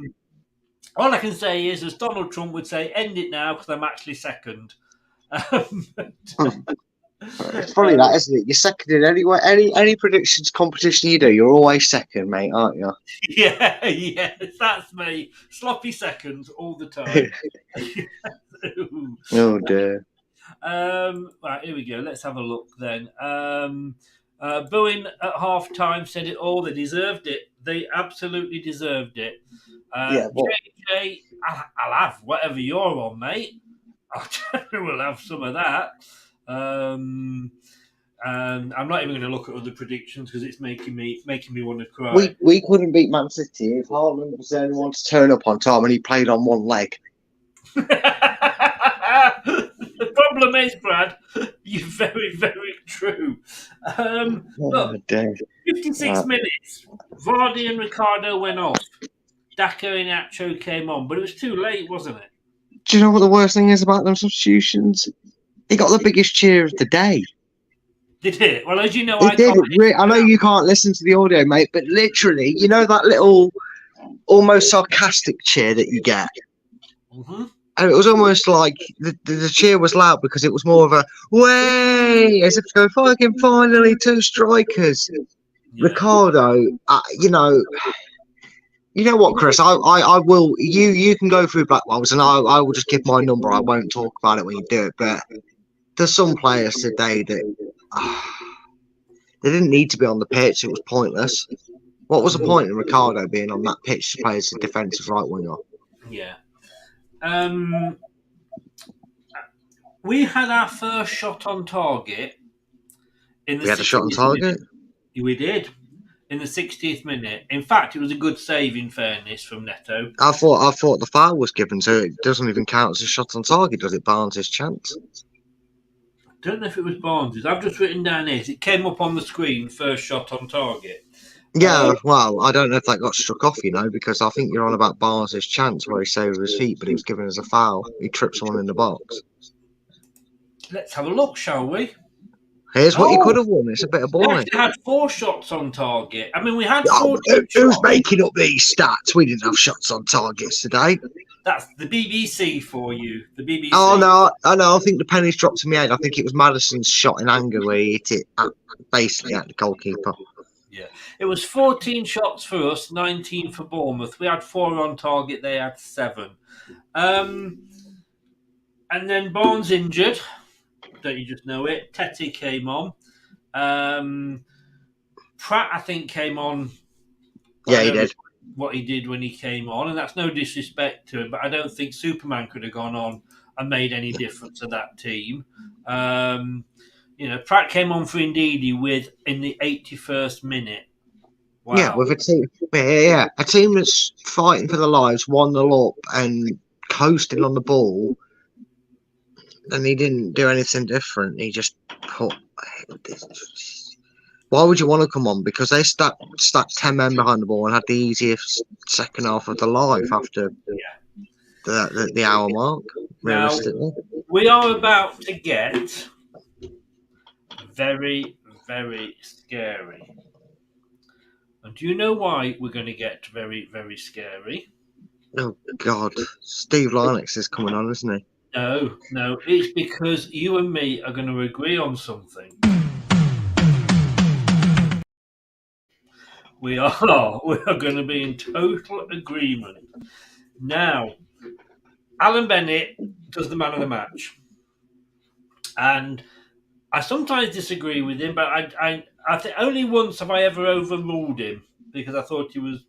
I can say is, as Donald Trump would say, end it now because I'm actually second. It's funny that, isn't it? You're second in any predictions competition you do. You're always second, mate, aren't you? Yeah, that's me. Sloppy seconds all the time. Oh dear. Right, here we go. Let's have a look then. Bowen at half time said it all. They deserved it. They absolutely deserved it. JJ, I'll have whatever you're on, mate. I will have some of that. I'm not even going to look at other predictions because it's making me want to cry. We couldn't beat Man City if Haaland was the only one to turn up on time and he played on one leg. The problem is, Brad, you're very, very true. Look, 56 minutes. Vardy and Ricardo went off. Daka and Nacho came on, but it was too late, wasn't it? Do you know what the worst thing is about them substitutions? He got the biggest cheer of the day. Did it? Well, as you know, I know you can't listen to the audio, mate, but literally, you know that little, almost sarcastic cheer that you get? Mm-hmm. And it was almost like the cheer was loud because it was more of a way, as if to go, fucking finally 2 strikers. Yeah. Ricardo, You know what, Chris? I will. You can go through Blackwell's, and I will just give my number. I won't talk about it when you do it. But there's some players today that they didn't need to be on the pitch. It was pointless. What was the point in Ricardo being on that pitch to play as a defensive right winger? Yeah. We had our first shot on target. We had a shot on target? We did. In the 60th minute. In fact, it was a good save, in fairness, from Neto. I thought the foul was given, so it doesn't even count as a shot on target, does it? Barnes' chance. I don't know if it was Barnes'. I've just written down here. It came up on the screen, first shot on target. Yeah, well, I don't know if that got struck off, because I think you're on about Barnes' chance where he saved his feet, but it was given as a foul. He tripped someone in the box. Let's have a look, shall we? Here's what you could have won. It's a bit of boring. We had 4 shots on target. I mean, we had 4 Who's making up these stats? We didn't have shots on targets today. That's the BBC for you. The BBC. Oh, no. I think the pennies dropped to my head. I think it was Madison's shot in anger where he hit it basically at the goalkeeper. Yeah. It was 14 shots for us, 19 for Bournemouth. We had 4 on target. They had 7. And then Barnes injured. Don't you just know it? Tete came on. Pratt, I think, came on. Yeah, he did. What he did when he came on, and that's no disrespect to him, but I don't think Superman could have gone on and made any difference to that team. Pratt came on for Ndidi in the 81st minute. Wow. Yeah, with a team. Yeah, a team that's fighting for their lives, 1-0 up and coasting on the ball. And he didn't do anything different. He just put. Why would you want to come on? Because they stacked 10 men behind the ball and had the easiest second half of their life after the hour mark. Realistically, now, we are about to get very, very scary. And do you know why we're going to get very, very scary? Oh God, Steve Lynex is coming on, isn't he? No, it's because you and me are going to agree on something. We are going to be in total agreement. Now, Alan Bennett does the man of the match. And I sometimes disagree with him, but I think only once have I ever overruled him because I thought he was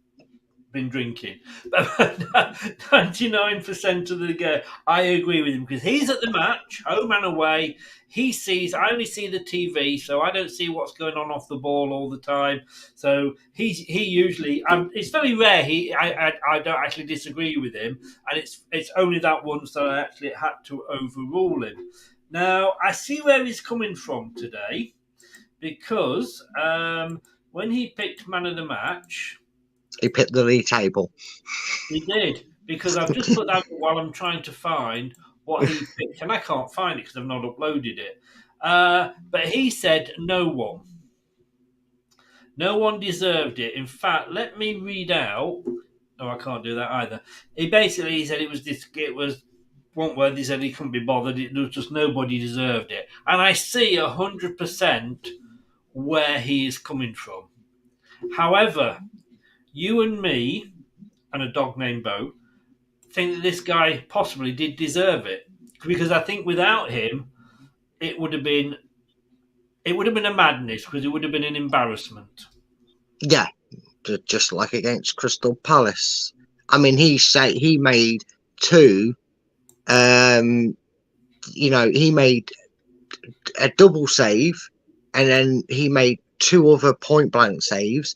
been drinking. But 99% of the game, I agree with him because he's at the match, home and away. I only see the TV, so I don't see what's going on off the ball all the time. So he usually, it's very rare. I don't actually disagree with him, and it's only that once that I actually had to overrule him. Now I see where he's coming from today because when he picked man of the match. He picked the league table. He did, because I've just put that while I'm trying to find what he picked, and I can't find it because I've not uploaded it. But he said no one. No one deserved it. In fact, let me read out. No, I can't do that either. He said it was one word. He said he couldn't be bothered. It was just nobody deserved it. And I see 100% where he is coming from. However, you and me, and a dog named Bo, think that this guy possibly did deserve it. Because I think without him, it would have been a madness, because it would have been an embarrassment. Yeah, just like against Crystal Palace. I mean, he made 2. He made a double save, and then he made 2 other point blank saves.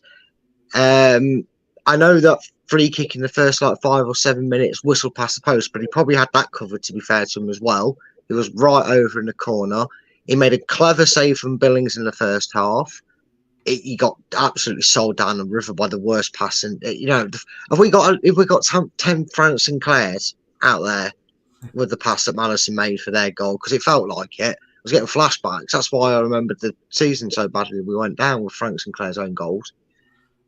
I know that free kick in the first 5 or 7 minutes whistled past the post, but he probably had that covered, to be fair to him as well. He was right over in the corner. He made a clever save from Billings in the first half. He got absolutely sold down the river by the worst pass. And if we got 10 Frank Sinclairs out there with the pass that Madison made for their goal, because it felt like it. I was getting flashbacks. That's why I remembered the season so badly. We went down with Frank Sinclair's own goals.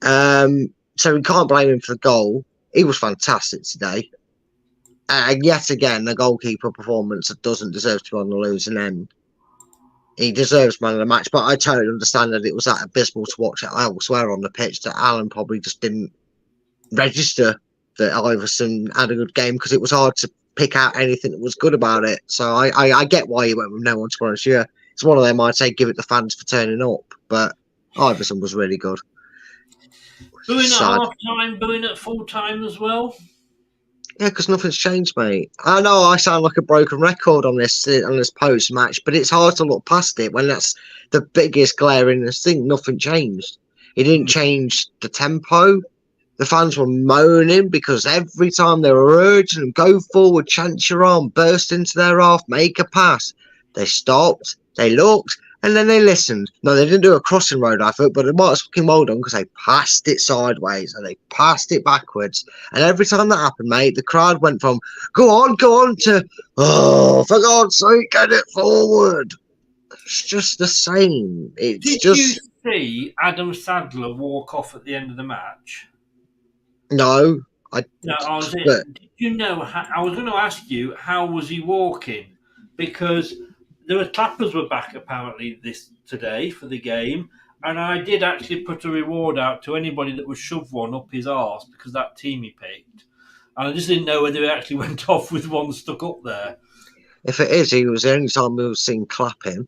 So we can't blame him for the goal. He was fantastic today. And yet again, a goalkeeper performance that doesn't deserve to be on the losing end. He deserves man of the match, but I totally understand that it was that abysmal to watch it elsewhere on the pitch that Alan probably just didn't register that Iverson had a good game because it was hard to pick out anything that was good about it. So I get why you went with no one, to be honest. Yeah, it's one of them I'd say give it the fans for turning up, but Iverson was really good. Booing at Sad. half time, booing at full time as well. Yeah, because nothing's changed, mate. I know I sound like a broken record on this post match, but it's hard to look past it when that's the biggest glaring thing. Nothing changed. It didn't change the tempo. The fans were moaning because every time they were urging them, go forward, chance your arm, burst into their half, make a pass. They stopped, they looked, and then they listened. No, they didn't do a crossing road effort, but it might have fucking well done because they passed it sideways and they passed it backwards. And every time that happened, mate, the crowd went from, go on, to, oh, for God's sake, get it forward. It's just the same. Did you see Adam Sadler walk off at the end of the match? No. Did you know? I was going to ask you, how was he walking? Because the clappers were back apparently today for the game, and I did actually put a reward out to anybody that would shove one up his arse because that team he picked, and I just didn't know whether he actually went off with one stuck up there. If it is, he was the only time we were seen clapping.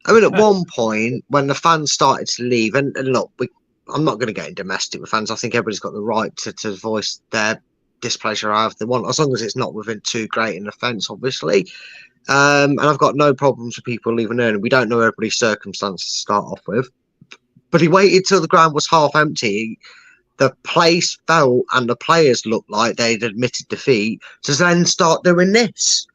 I mean, at one point when the fans started to leave, and look, I'm not going to get in domestic with fans. I think everybody's got the right to voice their displeasure however they want, as long as it's not within too great an offence, obviously. And I've got no problems with people leaving early. We don't know everybody's circumstances to start off with. But he waited till the ground was half empty. The place felt and the players looked like they'd admitted defeat to then start doing this.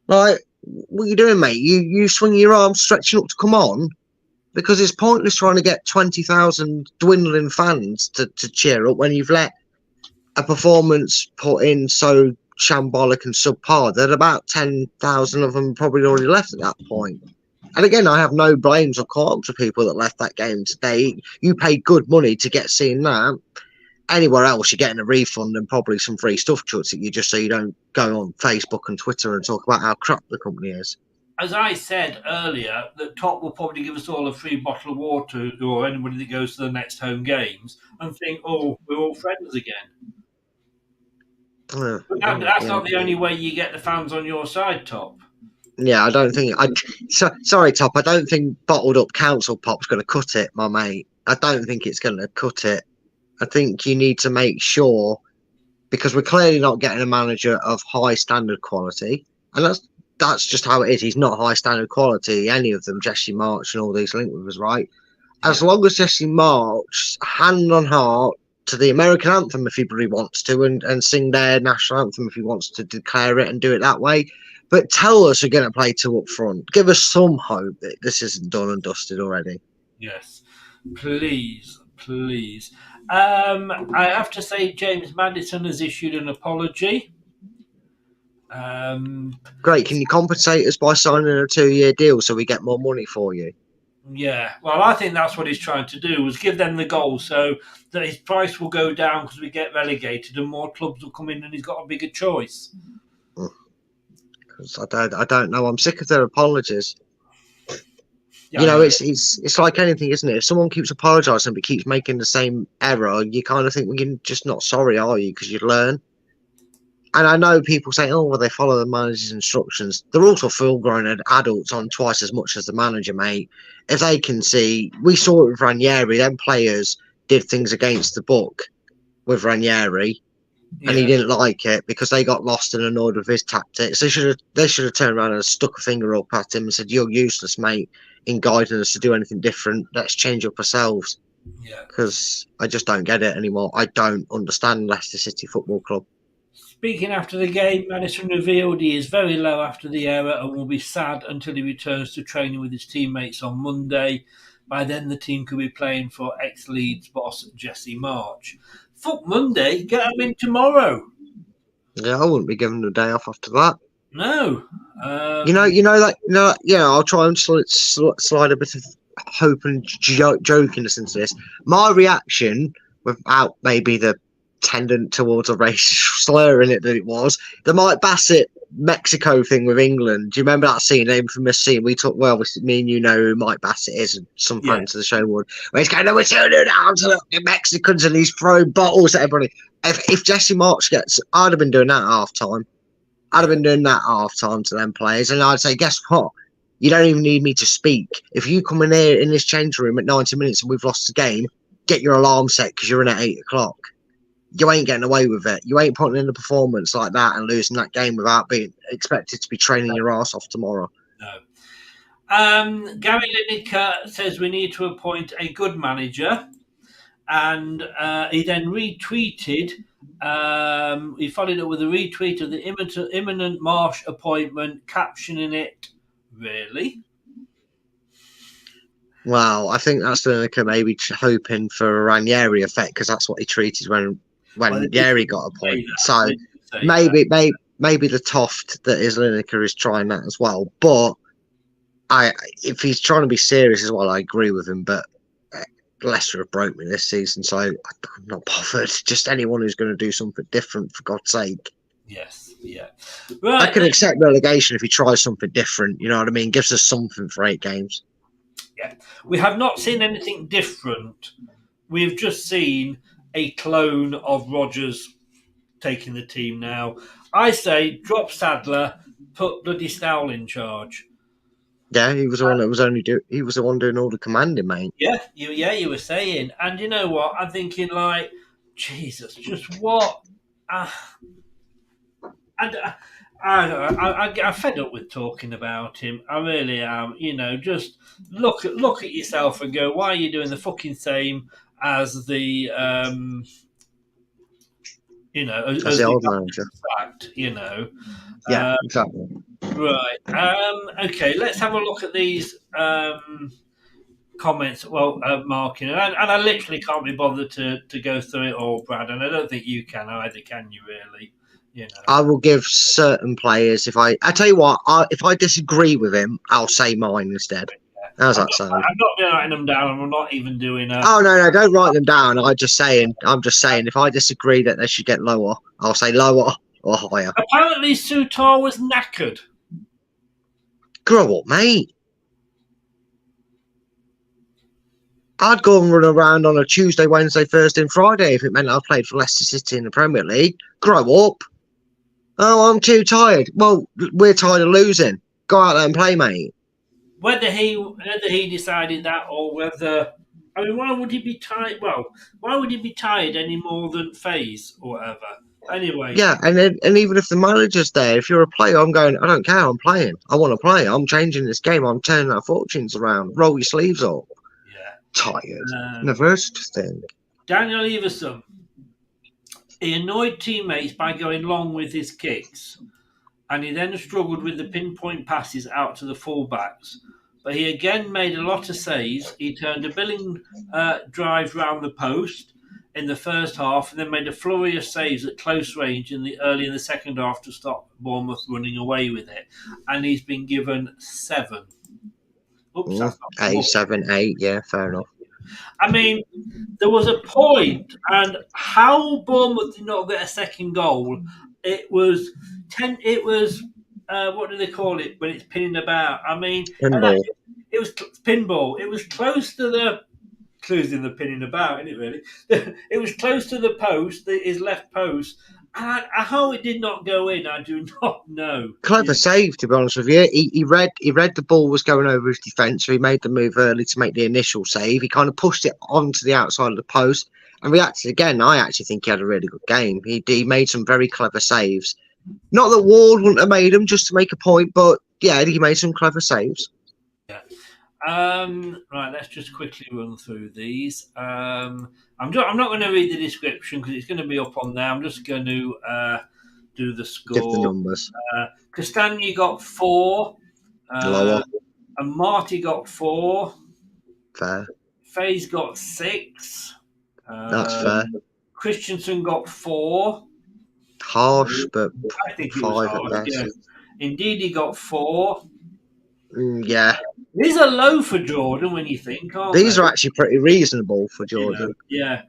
Like, what are you doing, mate? You swing your arms, stretching up to come on? Because it's pointless trying to get 20,000 dwindling fans to cheer up when you've let a performance put in so shambolic and subpar that about 10,000 of them probably already left at that point. And again, I have no blames or qualms for people that left that game today. You paid good money to get seen that. Anywhere else, you're getting a refund and probably some free stuff chucks at you just so you don't go on Facebook and Twitter and talk about how crap the company is. As I said earlier, that Top will probably give us all a free bottle of water, or anybody that goes to the next home games, and think, oh, we're all friends again. That's not the only way you get the fans on your side, Top. Yeah, I don't think... sorry, Top, I don't think bottled up council pop's going to cut it, my mate. I don't think it's going to cut it. I think you need to make sure, because we're clearly not getting a manager of high standard quality, and that's just how it is. He's not high standard quality, any of them, Jesse March and all these linked with us, right? As long as Jesse March, hand on heart, to the American anthem if he really wants to, and sing their national anthem if he wants to declare it and do it that way. But tell us you're going to play two up front. Give us some hope that this isn't done and dusted already. Yes, please. I have to say James Maddison has issued an apology. Great. Can you compensate us by signing a 2-year deal so we get more money for you? Yeah, well, I think that's what he's trying to do, was give them the goal so that his price will go down because we get relegated and more clubs will come in and he's got a bigger choice. Because I don't know. I'm sick of their apologies. Yeah, you know, it's like anything, isn't it? If someone keeps apologising but keeps making the same error, you kind of think, well, you're just not sorry, are you? Because you learn. And I know people say, oh, well, they follow the manager's instructions. They're also full-grown adults on twice as much as the manager, mate. If they can see, we saw it with Ranieri, them players did things against the book with Ranieri, and he didn't like it because they got lost and annoyed with his tactics. They should have turned around and stuck a finger up at him and said, you're useless, mate, in guiding us to do anything different. Let's change up ourselves. Yeah. Because I just don't get it anymore. I don't understand Leicester City Football Club. Speaking after the game, Maddison revealed he is very low after the error and will be sad until he returns to training with his teammates on Monday. By then, the team could be playing for ex-Leeds boss Jesse March. Fuck Monday, get him in tomorrow. Yeah, I wouldn't be giving the day off after that. No. I'll try and slide a bit of hope and jokiness into this. My reaction, without maybe the tendent towards a racial slur in it that it was. The Mike Bassett Mexico thing with England. Do you remember that scene, the infamous scene? We talked, well, me and you know who Mike Bassett is, and some fans of the show would. Where he's going, no, we're shooting down to the Mexicans, and he's throwing bottles at everybody. If Jesse March gets, I'd have been doing that at half time. I'd have been doing that at half time to them players, and I'd say, guess what? You don't even need me to speak. If you come in here in this change room at 90 minutes and we've lost the game, get your alarm set because you're in at 8 o'clock. You ain't getting away with it. You ain't putting in a performance like that and losing that game without being expected to be training your ass off tomorrow. No. Gary Lineker says we need to appoint a good manager. And he then retweeted, he followed up with a retweet of the imminent Marsh appointment, captioning it, really? Well, I think that's Lineker maybe hoping for a Ranieri effect because that's what he tweeted when Ranieri got appointed. So maybe the toft that is Lineker is trying that as well. But if he's trying to be serious as well, I agree with him. But Leicester have broke me this season, so I'm not bothered. Just anyone who's going to do something different, for God's sake. Yes, yeah. Right. I can accept relegation if he tries something different. You know what I mean? Gives us something for 8 games. Yeah, we have not seen anything different. We've just seen a clone of Rodgers taking the team now. I say drop Sadler, put bloody Stowell in charge. Yeah, he was the one that was he was the one doing all the commanding, mate. Yeah, you were saying, and you know what? I'm thinking like, Jesus, just what? I'm fed up with talking about him. I really am. You know, just look at yourself and go, why are you doing the fucking same as the as the old manager? Fact, you know. Yeah, exactly. Right. Okay, let's have a look at these comments. Well, Mark, and I literally can't be bothered to go through it all, Brad, and I don't think you can either, can you really? You know. I will give certain players I tell you what, if I disagree with him, I'll say mine instead. How's that sound? I'm not writing them down. I'm not even doing a... Oh no, don't write them down. I'm just saying if I disagree that they should get lower, I'll say lower or higher. Apparently Sutar was knackered. Grow up, mate. I'd go and run around on a Tuesday, Wednesday, Thursday and Friday if it meant I played for Leicester City in the Premier League. Grow up. Oh, I'm too tired. Well, we're tired of losing. Go out there and play, mate. Whether he decided that or whether... I mean, why would he be tired? Well, why would he be tired any more than FaZe or whatever? Anyway. Yeah, and even if the manager's there, if you're a player, I'm going, I don't care, I'm playing. I want to play. I'm changing this game. I'm turning our fortunes around. Roll your sleeves up. Yeah. Tired. Never such a thing. Daniel Everson. He annoyed teammates by going long with his kicks, and he then struggled with the pinpoint passes out to the fullbacks. But he again made a lot of saves. He turned a billing drive round the post in the first half, and then made a flurry of saves at close range early in the second half to stop Bournemouth running away with it. And he's been given 7. Oops, that's not 8, 7, 8. Yeah, fair enough. I mean, there was a point, and how Bournemouth did not get a second goal. It was 10. It was what do they call it when it's pinning about? I mean, pinball. It was pinball. It was close to the closing the pinning about, isn't it? Really, it was close to the post, his left post. And how it did not go in, I do not know. Clever save, to be honest with you. He read the ball was going over his defence, so he made the move early to make the initial save. He kind of pushed it onto the outside of the post and reacted again. I actually think he had a really good game. He made some very clever saves. Not that Ward wouldn't have made them just to make a point, but yeah, he made some clever saves. Yeah. Right, let's just quickly run through these. I'm not going to read the description because it's going to be up on there. I'm just going to do the score. Give the numbers. Castagna got 4. Lower. And Marty got 4. Fair. FaZe got 6. That's fair. Christensen got 4. Harsh, but I think he 5 was at harsh, best. yeah. Indeed, he got 4. Yeah. These are low for Jordan when you think, aren't These they? are actually pretty reasonable for Jordan. Yeah.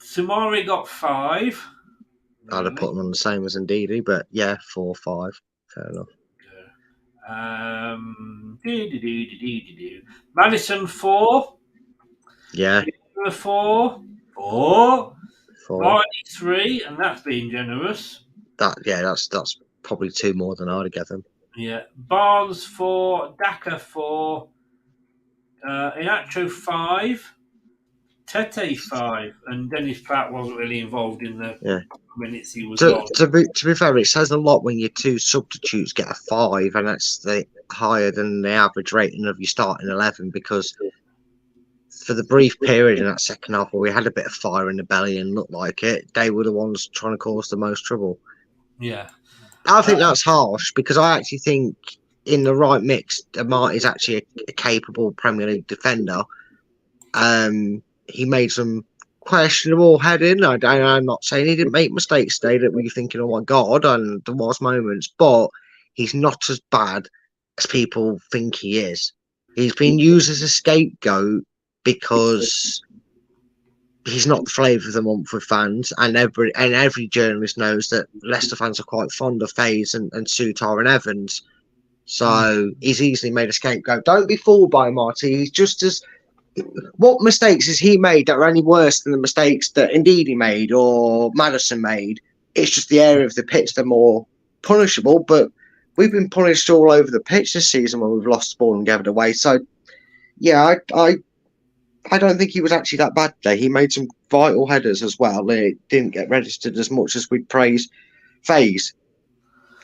Sumari got 5. I'd have put them on the same as Ndidi, but yeah, 4, 5. Fair enough. Madison 4. Yeah. 4. 4. Vardy 3, and that's being generous. That's probably 2 more than I'd have given them. Yeah. Barnes 4. Daka 4. Inacho 5. Tete 5, and Dennis Pratt wasn't really involved in the minutes he was on. To be fair, it says a lot when your 2 substitutes get a 5, and that's higher than the average rating of your starting 11, because for the brief period in that second half where we had a bit of fire in the belly and looked like it, they were the ones trying to cause the most trouble. Yeah. I think that's harsh, because I actually think in the right mix, Amart is actually a capable Premier League defender. He made some questionable heading. I'm not saying he didn't make mistakes today that you're thinking, oh my God, and there was moments, but he's not as bad as people think he is. He's been used as a scapegoat because he's not the flavour of the month with fans, and every journalist knows that Leicester fans are quite fond of Faze and Sutar and Evans. So he's easily made a scapegoat. Don't be fooled by Marty. He's just as... What mistakes has he made that are any worse than the mistakes that Ndidi made or Madison made? It's just the area of the pitch they're more punishable, but we've been punished all over the pitch this season when we've lost the ball and gave it away. So, yeah, I don't think he was actually that bad today. He made some vital headers as well. It didn't get registered as much as we'd praise Faze.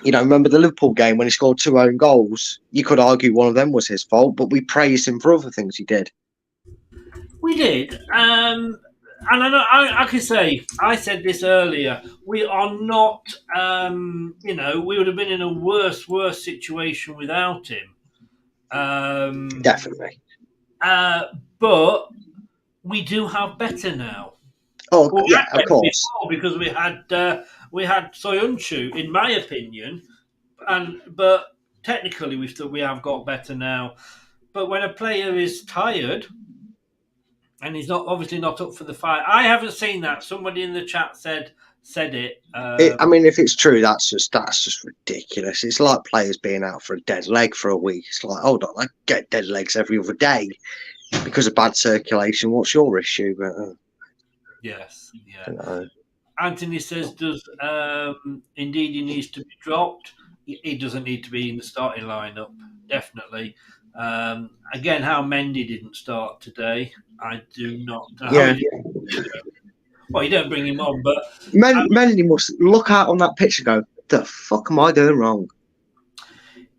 You know, remember the Liverpool game when he scored 2 own goals? You could argue one of them was his fault, but we praised him for other things he did. We did. And I can say, I said this earlier, we are not, we would have been in a worse situation without him. Definitely. But we do have better now. Oh, yeah, of course. Because we had Soyuncu, in my opinion, but technically we have got better now. But when a player is tired and he's obviously not up for the fight, I haven't seen that. Somebody in the chat said it. I mean, if it's true, that's just ridiculous. It's like players being out for a dead leg for a week. It's like, hold on, I get dead legs every other day because of bad circulation. What's your issue? Yes, yeah. Anthony says, does indeed he needs to be dropped? He doesn't need to be in the starting lineup, definitely. Again, how Mendy didn't start today, I do not know. Yeah. Well, you don't bring him on, but Mendy must look out on that pitch and go, "The fuck am I doing wrong?"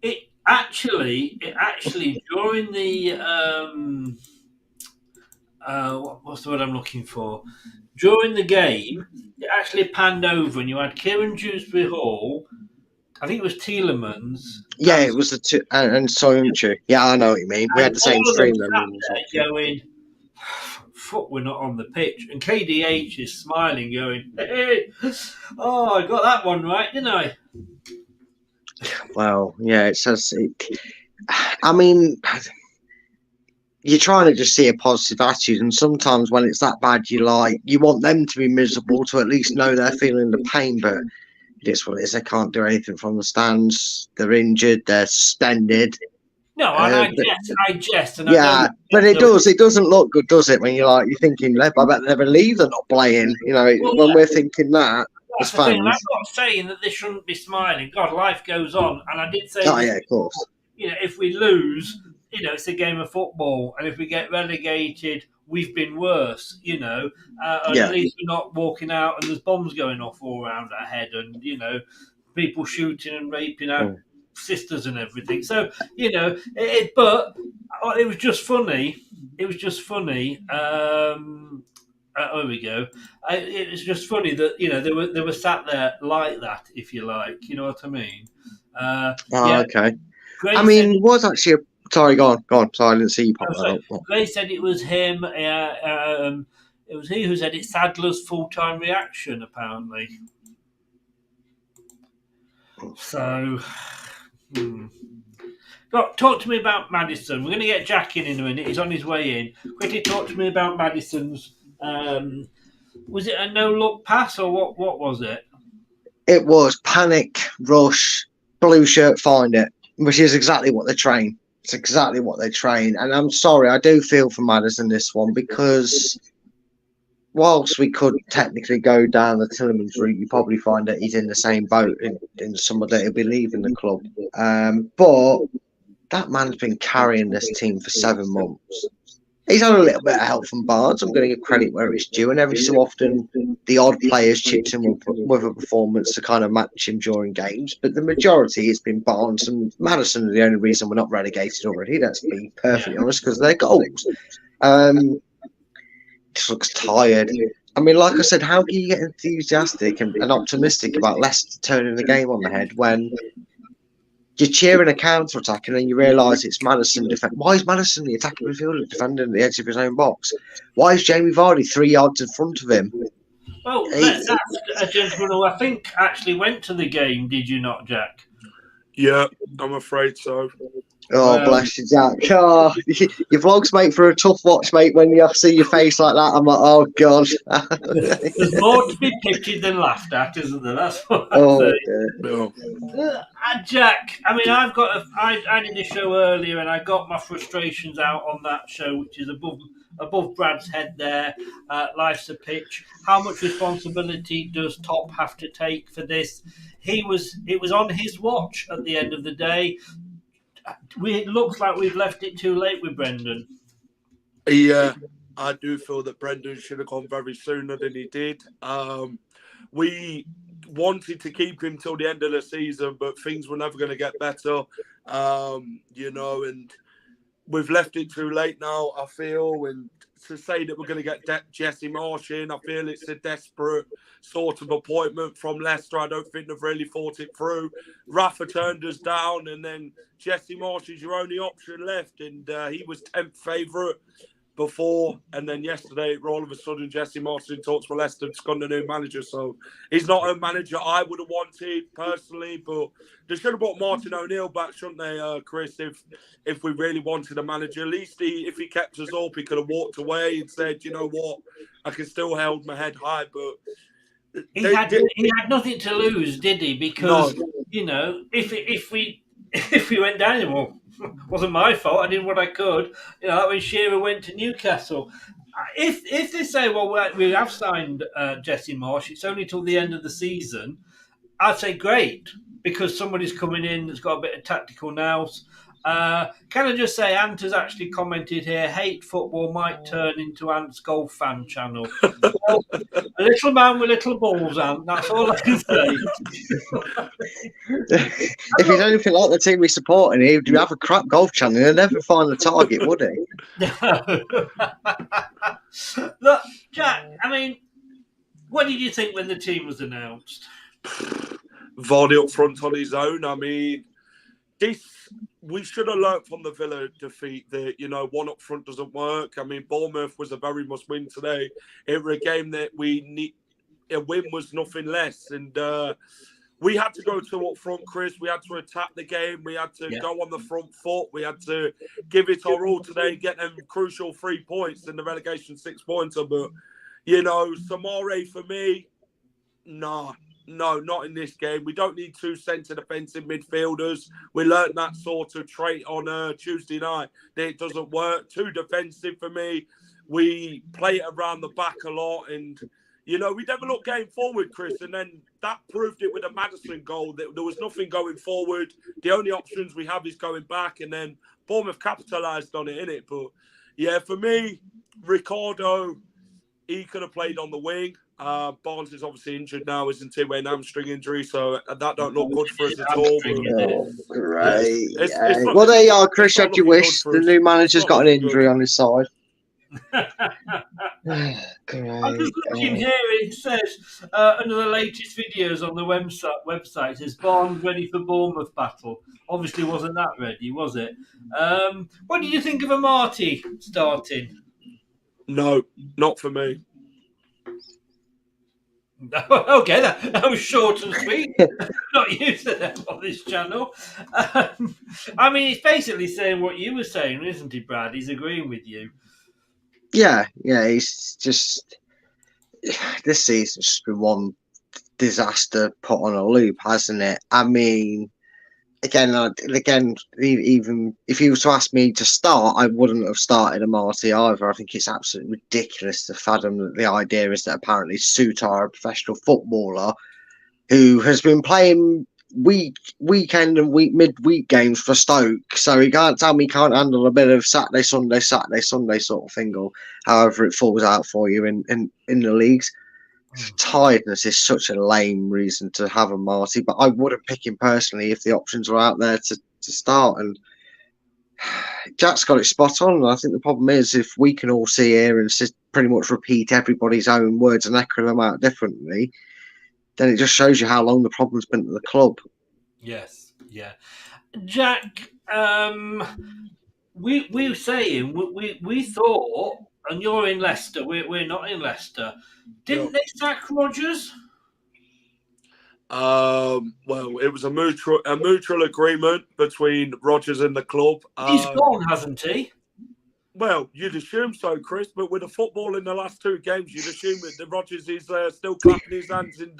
It actually during the what's the word I'm looking for? During the game, it actually panned over, and you had Kieran Dewsbury Hall. I think it was Tielemans. Yeah, it was the two, and Soyuncu. Yeah, I know what you mean. We had the same stream then. Going, fuck, we're not on the pitch. And KDH is smiling, going, hey, oh, I got that one right, didn't I? Well, yeah, it says... I mean, you're trying to just see a positive attitude, and sometimes when it's that bad, you want them to be miserable to at least know they're feeling the pain, but it is what it is. They can't do anything from the stands. They're injured. They're suspended. No, and I jest. And yeah, but it doesn't look good, does it? When you're thinking, I bet they never leave. They're not playing. You know, when we're thinking that as fans. I'm not saying that they shouldn't be smiling. God, life goes on, and I did say. Oh yeah, of course. You know, if we lose, it's a game of football, and if we get relegated, we've been worse. At least we're not walking out and there's bombs going off all around our head, and people shooting and raping our sisters and everything. So but it was just funny. It was just funny. There we go. It's just funny that they were sat there like that, if you like. You know what I mean? Okay. I mean, it was actually sorry, go on. Sorry, I didn't see you pop that up. They said it was him. It was he who said it's Sadler's full-time reaction, apparently. So, talk to me about Maddison. We're going to get Jack in a minute. He's on his way in. Quickly talk to me about Maddison's Was it a no-look pass or what was it? It was panic, rush, blue shirt, find it, which is exactly what they train. It's exactly what they train. And I'm sorry, I do feel for Maddison this one because whilst we could technically go down the Tillemans route, you probably find that he's in the same boat in summer that he'll be leaving the club. But that man's been carrying this team for 7 months. He's had a little bit of help from Barnes. I'm going to give credit where it's due. And every so often, the odd players chips in with a performance to kind of match him during games. But the majority has been Barnes. And Maddison are the only reason we're not relegated already. Let's be perfectly honest, because they're goals. Just looks tired. I mean, like I said, how can you get enthusiastic and optimistic about Leicester turning the game on the head when you're cheering a counter attack and then you realise it's Maddison defend? Why is Maddison the attacking midfielder defending at the edge of his own box? Why is Jamie Vardy 3 yards in front of him? Well, let's ask a gentleman who I think actually went to the game. Did you not, Jack? Yeah, I'm afraid so. Oh, bless you, Jack. Oh, your vlogs make for a tough watch, mate, when you see your face like that. I'm like, oh, God. There's more to be pictured than laughed at, isn't there? That's what I'm saying. No. Jack, I mean, I did a show earlier and I got my frustrations out on that show, which is above Brad's head there. Life's a pitch. How much responsibility does Top have to take for this? It was on his watch at the end of the day. It looks like we've left it too late with Brendan. Yeah, I do feel that Brendan should have gone very sooner than he did. We wanted to keep him till the end of the season, but things were never going to get better, and we've left it too late now, I feel. And to say that we're going to get Jesse Marsh in, I feel it's a desperate sort of appointment from Leicester. I don't think they've really thought it through. Rafa turned us down, and then Jesse Marsh is your only option left, and he was 10th favourite before, and then yesterday, all of a sudden, Jesse Marsh talks for Leicester to become the new manager. So he's not a manager I would have wanted personally, but they should have brought Martin O'Neill back, shouldn't they, Chris? If we really wanted a manager, at least if he kept us up, he could have walked away and said, you know what, I can still hold my head high. But he had nothing to lose, did he? Because if we went down, well, wasn't my fault. I did what I could. That when Shearer went to Newcastle. If they say, well, we have signed Jesse Marsh, it's only till the end of the season, I'd say great, because somebody's coming in that's got a bit of tactical nous. Can I just say, Ant has actually commented here, hate football might turn into Ant's golf fan channel. Well, a little man with little balls, Ant, that's all I can say. If he's anything like the team we supporting, he'd have a crap golf channel. He'd never find the target, would he? Look, Jack, I mean, what did you think when the team was announced? Vardy up front on his own. I mean, we should have learnt from the Villa defeat that, one up front doesn't work. I mean, Bournemouth was a very must win today. It was a game that we need. A win was nothing less. And we had to go to up front, Chris. We had to attack the game. We had to go on the front foot. We had to give it our all today and get them crucial 3 points in the relegation 6-pointer. But, Samare for me, nah. No, not in this game. We don't need 2 centre defensive midfielders. We learned that sort of trait on Tuesday night, that it doesn't work. 2 defensive for me. We play it around the back a lot, and we never look game forward, Chris. And then that proved it with a Maddison goal, that there was nothing going forward. The only options we have is going back, and then Bournemouth capitalised on it, innit? But yeah, for me, Ricardo, he could have played on the wing. Barnes is obviously injured now, isn't he? With an hamstring injury, so that don't look good for us at all. Oh, great. Well, there you are, Chris. Had you wish. The new manager's got an injury on his side. Great. I'm just looking here. It says under the latest videos on the website says Barnes ready for Bournemouth battle. Obviously, wasn't that ready, was it? What did you think of Amati starting? No, not for me. Okay, that was short and sweet. Not used to that on this channel. I mean, he's basically saying what you were saying, isn't he, Brad? He's agreeing with you. Yeah, he's just... this season's just been one disaster put on a loop, hasn't it? I mean, again, even if you were to ask me to start, I wouldn't have started Amati either. I think it's absolutely ridiculous to fathom that the idea is that apparently Sutar, a professional footballer who has been playing weekend and midweek games for Stoke, so he can't tell me he can't handle a bit of Saturday, Sunday sort of thing, or however it falls out for you in the leagues. Tiredness is such a lame reason to have a Marty, but I wouldn't pick him personally if the options were out there to start. And Jack's got it spot on. I think the problem is if we can all see here and pretty much repeat everybody's own words and echo them out differently, then it just shows you how long the problem's been at the club. Yes, yeah. Jack, we were saying we thought, and you're in Leicester. We're not in Leicester. Didn't they sack Rodgers? Well, it was a mutual agreement between Rodgers and the club. He's gone, hasn't he? Well, you'd assume so, Chris, but with the football in the last 2 games, you'd assume that Rodgers is still clapping his hands and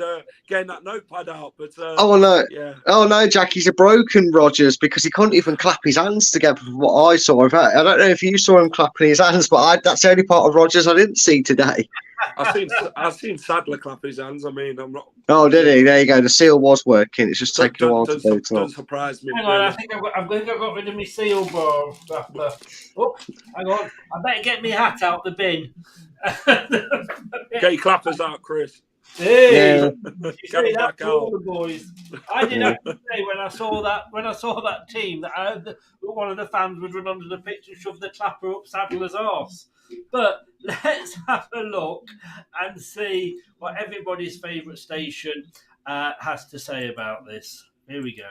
getting that notepad out. But oh no, Jack, he's a broken Rodgers because he couldn't even clap his hands together. From what I saw, I don't know if you saw him clapping his hands, but that's the only part of Rodgers I didn't see today. I've seen Sadler clap his hands. I mean, I'm not. Oh, did he? There you go. The seal was working. It's just taking a while to do. Don't surprise me. Hang on, I think I've got rid of my seal bar. Oh, hang on. I better get my hat out the bin. Get your clappers out, Chris. Hey, Yeah. You say that to all the boys. I did have to say when I saw that team that one of the fans would run under the pitch and shove the clapper up Sadler's arse. But let's have a look and see what everybody's favourite station has to say about this. Here we go.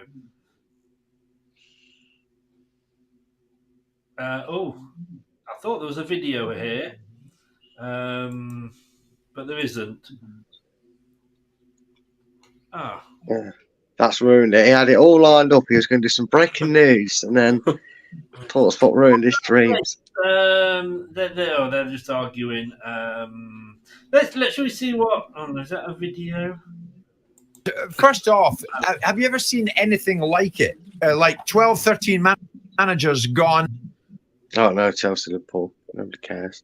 I thought there was a video here, but there isn't. Yeah, that's ruined it. He had it all lined up. He was going to do some breaking news, and then thought what ruined his dreams. They're just arguing. Let's we see what. Oh, is that a video? First off, have you ever seen anything like it? Like 12, 13 managers gone. Oh no, Chelsea, Liverpool. Nobody cares.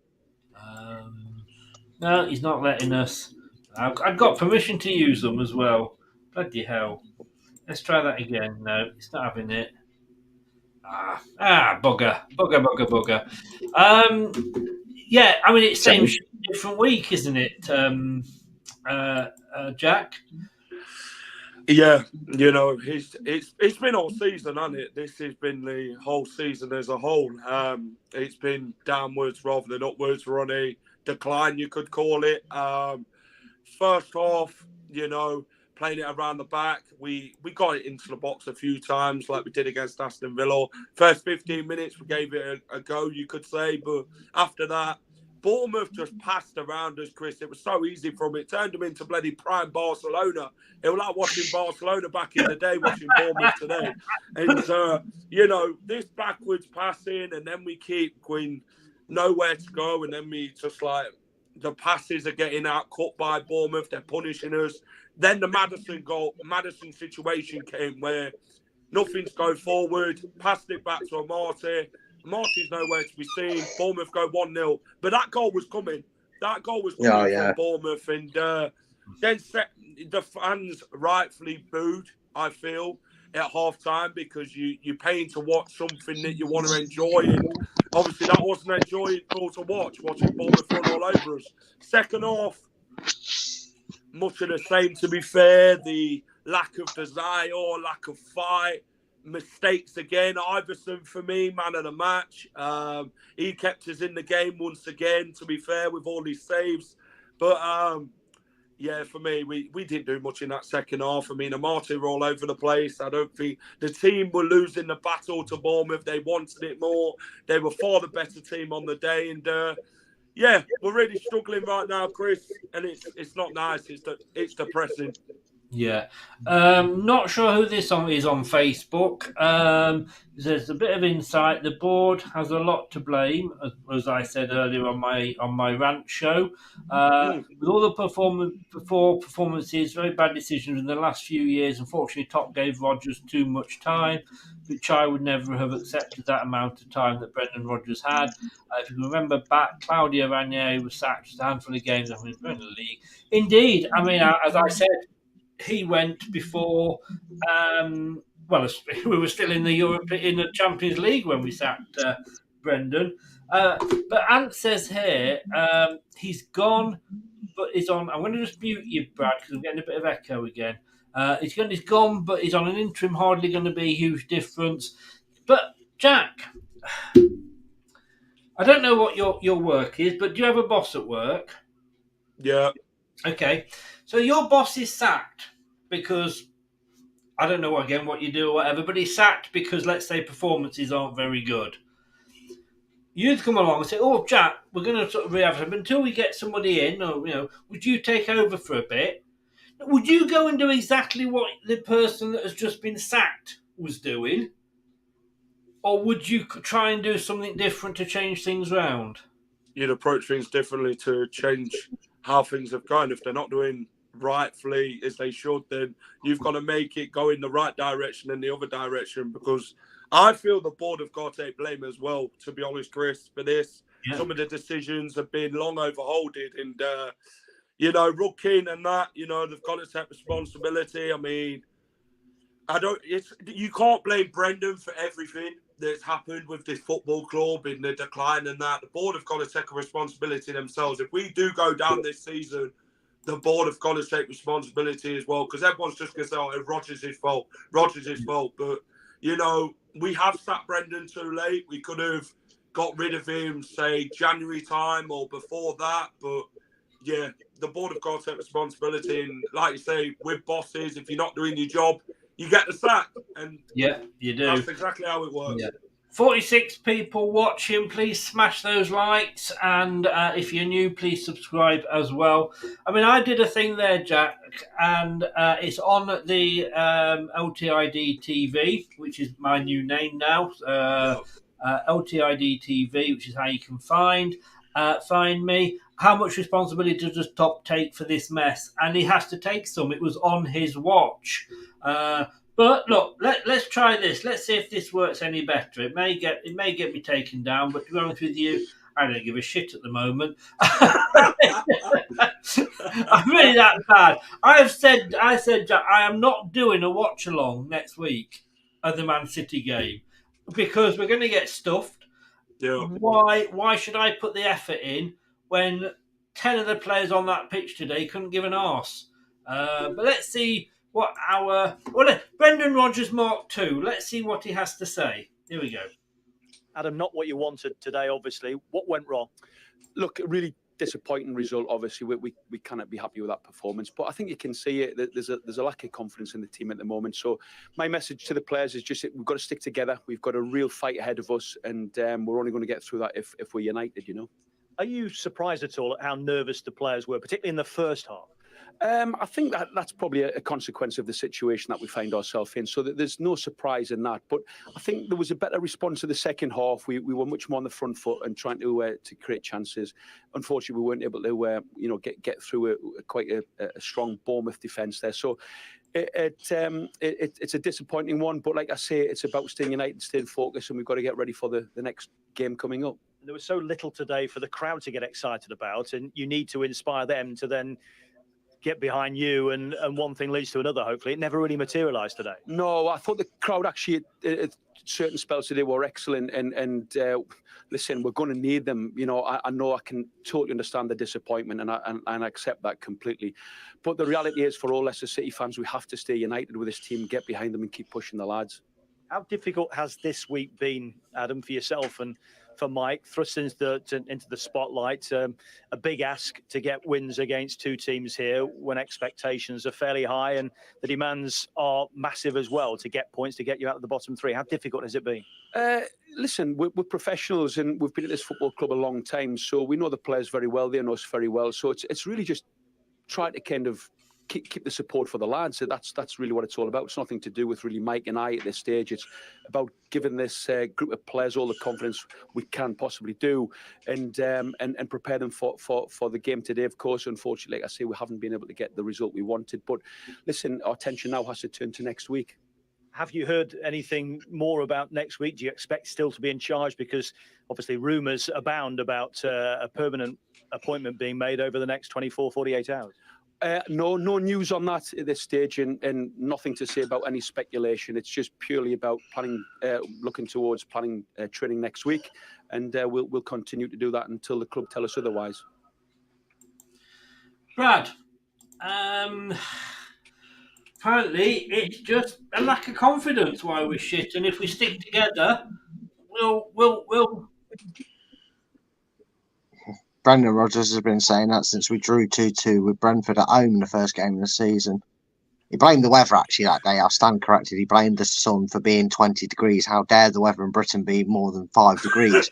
No, he's not letting us. I've got permission to use them as well. Bloody hell. Let's try that again. No, it's not having it. Bugger. Yeah, I mean, it's same different week, isn't it, Jack? Yeah, you know, it's been all season, hasn't it? This has been the whole season as a whole. It's been downwards rather than upwards. We're on a decline, you could call it. First half, you know, playing it around the back. We got it into the box a few times like we did against Aston Villa. First 15 minutes, we gave it a go, you could say. But after that, Bournemouth just passed around us, Chris. It was so easy for them. It turned them into bloody prime Barcelona. It was like watching Barcelona back in the day, watching Bournemouth today. And, you know, this backwards passing, and then we keep going nowhere to go, and then we just like, the passes are getting out cut by Bournemouth. They're punishing us. Then the Madison situation came where nothing's going forward. Passed it back to Amati. Amati's nowhere to be seen. Bournemouth go 1-0. But that goal was coming. That goal was coming from Bournemouth. And then the fans rightfully booed, I feel, at half-time because you're paying to watch something that you want to enjoy. And obviously, that wasn't enjoyable to watching Bournemouth run all over us. Second half, much of the same, to be fair. The lack of desire, lack of fight, mistakes again. Iverson, for me, man of the match. He kept us in the game once again, to be fair, with all these saves. But, yeah, for me, we didn't do much in that second half. I mean, Amati were all over the place. I don't think the team were losing the battle to Bournemouth. They wanted it more. They were far the better team on the day. And, yeah, we're really struggling right now, Chris. And it's not nice. It's depressing. Yeah. Not sure who this is on Facebook. There's a bit of insight. The board has a lot to blame, as I said earlier on my rant show. With all the poor performances, very bad decisions in the last few years, unfortunately, Top gave Rodgers too much time, which I would never have accepted that amount of time that Brendan Rodgers had. If you remember back, Claudio Ranieri was sacked just a handful of games after the Premier League. Indeed, I mean, as I said, he went before. Well, we were still in the Champions League when we sacked Brendan. But Ant says here he's gone, but he's on. I'm going to just mute you, Brad, because I'm getting a bit of echo again. He's gone, but he's on an interim. Hardly going to be a huge difference. But Jack, I don't know what your work is, but do you have a boss at work? Yeah. Okay, so your boss is sacked because I don't know what you do or whatever, but he's sacked because, let's say, performances aren't very good. You'd come along and say, "Oh, Jack, we're going to sort of rehab him until we get somebody in, or would you take over for a bit?" Would you go and do exactly what the person that has just been sacked was doing, or would you try and do something different to change things round? You'd approach things differently to change how things have gone. If they're not doing rightfully as they should, then you've got to make it go in the right direction and the other direction, because I feel the board have got to take blame as well, to be honest, Chris, for this. Yeah. Some of the decisions have been long overholded, and Rooking and that, they've got to take responsibility. I mean, you can't blame Brendan for everything that's happened with this football club in the decline and that. The board have got to take a responsibility themselves. If we do go down this season, the board have got to take responsibility as well, because everyone's just going to say, "Oh, Rodgers' fault, Rodgers' fault." But, we have sacked Brendan too late. We could have got rid of him, say, January time or before that. But, yeah, the board have got to take responsibility. And like you say, with bosses, if you're not doing your job, you get the sack. And yeah, you do. That's exactly how it works. Yeah. 46 people watching. Please smash those likes, and if you're new, please subscribe as well. I mean, I did a thing there, Jack, and it's on the LTID TV, which is my new name now. LTID TV, which is how you can find me. How much responsibility does Top take for this mess? And he has to take some. It was on his watch. But look, let's try this. Let's see if this works any better. It may get me taken down, but to be honest with you, I don't give a shit at the moment. I'm really that bad. I said, Jack, I am not doing a watch along next week of the Man City game because we're going to get stuffed. Yeah. Why should I put the effort in when 10 of the players on that pitch today couldn't give an arse? But let's see what Brendan Rodgers Mark II. Let's see what he has to say. Here we go. Adam, not what you wanted today, obviously. What went wrong? Look, a really disappointing result. Obviously, we cannot be happy with that performance. But I think you can see it. There's a lack of confidence in the team at the moment. So my message to the players is just we've got to stick together. We've got a real fight ahead of us, and we're only going to get through that if we're united. Are you surprised at all at how nervous the players were, particularly in the first half? I think that's probably a consequence of the situation that we find ourselves in. So that there's no surprise in that. But I think there was a better response to the second half. We were much more on the front foot and trying to create chances. Unfortunately, we weren't able to get through quite a strong Bournemouth defence there. So it's a disappointing one. But like I say, it's about staying united, staying focused, and we've got to get ready for the next game coming up. There was so little today for the crowd to get excited about, and you need to inspire them to then get behind you, and one thing leads to another, hopefully. It never really materialised today. No, I thought the crowd actually at certain spells today were excellent, and listen, we're going to need them. I know I can totally understand the disappointment, and I accept that completely. But the reality is, for all Leicester City fans, we have to stay united with this team, get behind them and keep pushing the lads. How difficult has this week been, Adam, for yourself and for Mike, thrust into the spotlight? A big ask to get wins against two teams here when expectations are fairly high and the demands are massive as well to get points, to get you out of the bottom three. How difficult has it been? Listen, we're professionals and we've been at this football club a long time, so we know the players very well. They know us very well. So it's really just trying to kind of keep the support for the lads. So that's really what it's all about. It's nothing to do with really Mike and I at this stage. It's about giving this group of players all the confidence we can possibly do, and prepare them for the game today. Of course, unfortunately, like I say, we haven't been able to get the result we wanted. But listen, our attention now has to turn to next week. Have you heard anything more about next week? Do you expect still to be in charge? Because obviously rumours abound about a permanent appointment being made over the next 24, 48 hours. No news on that at this stage, and nothing to say about any speculation. It's just purely about planning, looking towards planning training next week, and we'll continue to do that until the club tell us otherwise. Brad, apparently it's just a lack of confidence why we're shit, and if we stick together, we'll. Brendan Rodgers has been saying that since we drew 2-2 with Brentford at home in the first game of the season. He blamed the weather actually that day. I'll stand corrected. He blamed the sun for being 20 degrees. How dare the weather in Britain be more than 5 degrees,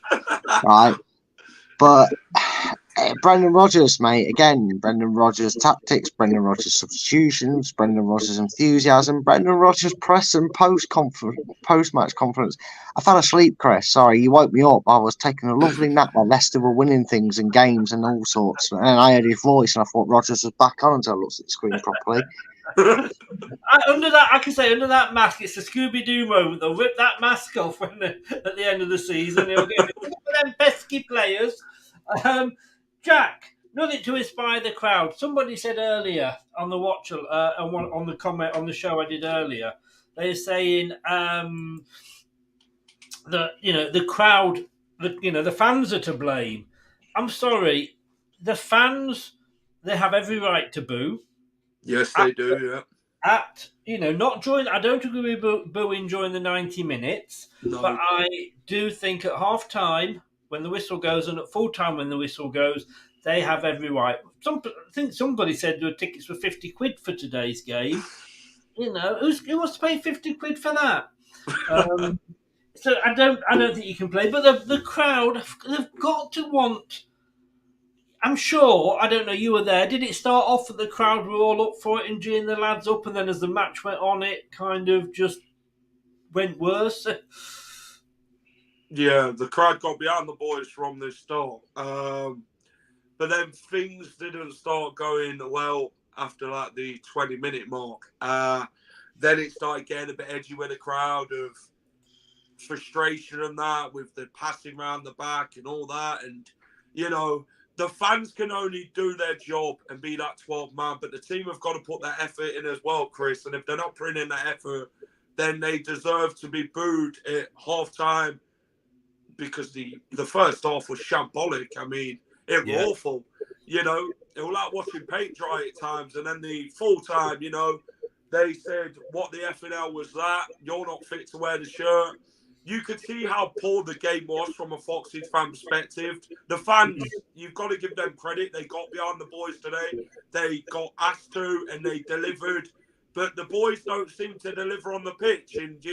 right? But Brendan Rodgers, mate, again, Brendan Rodgers tactics, Brendan Rodgers substitutions, Brendan Rodgers enthusiasm, Brendan Rodgers press and post-match conference. I fell asleep, Chris. Sorry, you woke me up. I was taking a lovely nap while Leicester were winning things and games and all sorts. And I heard his voice and I thought Rodgers was back on until I looked at the screen properly. Under that mask, it's a Scooby-Doo moment. They'll rip that mask off at the end of the season. He'll get them pesky players. Jack, nothing to inspire the crowd. Somebody said earlier on the watch, on the comment on the show I did earlier, they were saying that the crowd, the fans are to blame. I'm sorry, the fans, they have every right to boo. Yes, they do. Yeah. Not during. I don't agree with booing during the 90 minutes, No. but I do think at half time, when the whistle goes, and at full time when the whistle goes, they have every right. I think somebody said there were tickets for 50 quid for today's game. Who wants to pay 50 quid for that? So I don't think you can play. But the crowd, they've got to want. I'm sure, I don't know, you were there. Did it start off that the crowd were all up for it and geeing the lads up, and then as the match went on, it kind of just went worse? Yeah, the crowd got behind the boys from the start. But then things didn't start going well after like the 20-minute mark. Then it started getting a bit edgy with the crowd, of frustration and that, with the passing around the back and all that. And, the fans can only do their job and be that 12th man, but the team have got to put that effort in as well, Chris. And if they're not putting in that effort, then they deserve to be booed at half-time, because the first half was shambolic. I mean, it was awful. It was like watching paint dry at times. And then the full time, they said, what the effing hell was that? You're not fit to wear the shirt. You could see how poor the game was from a Foxes fan perspective. The fans, you've got to give them credit. They got behind the boys today. They got asked to, and they delivered. But the boys don't seem to deliver on the pitch. And,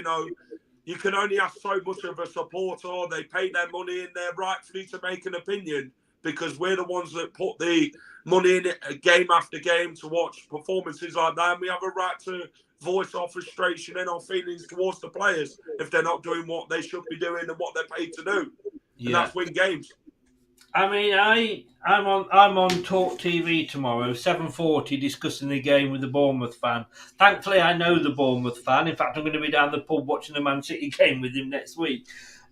you can only ask so much of a supporter. They pay their money in there rightfully to make an opinion, because we're the ones that put the money in it game after game to watch performances like that. And we have a right to voice our frustration and our feelings towards the players if they're not doing what they should be doing and what they're paid to do. And that's win games. I mean, I'm on Talk TV tomorrow, 7:40, discussing the game with the Bournemouth fan. Thankfully, I know the Bournemouth fan. In fact, I'm going to be down the pub watching the Man City game with him next week.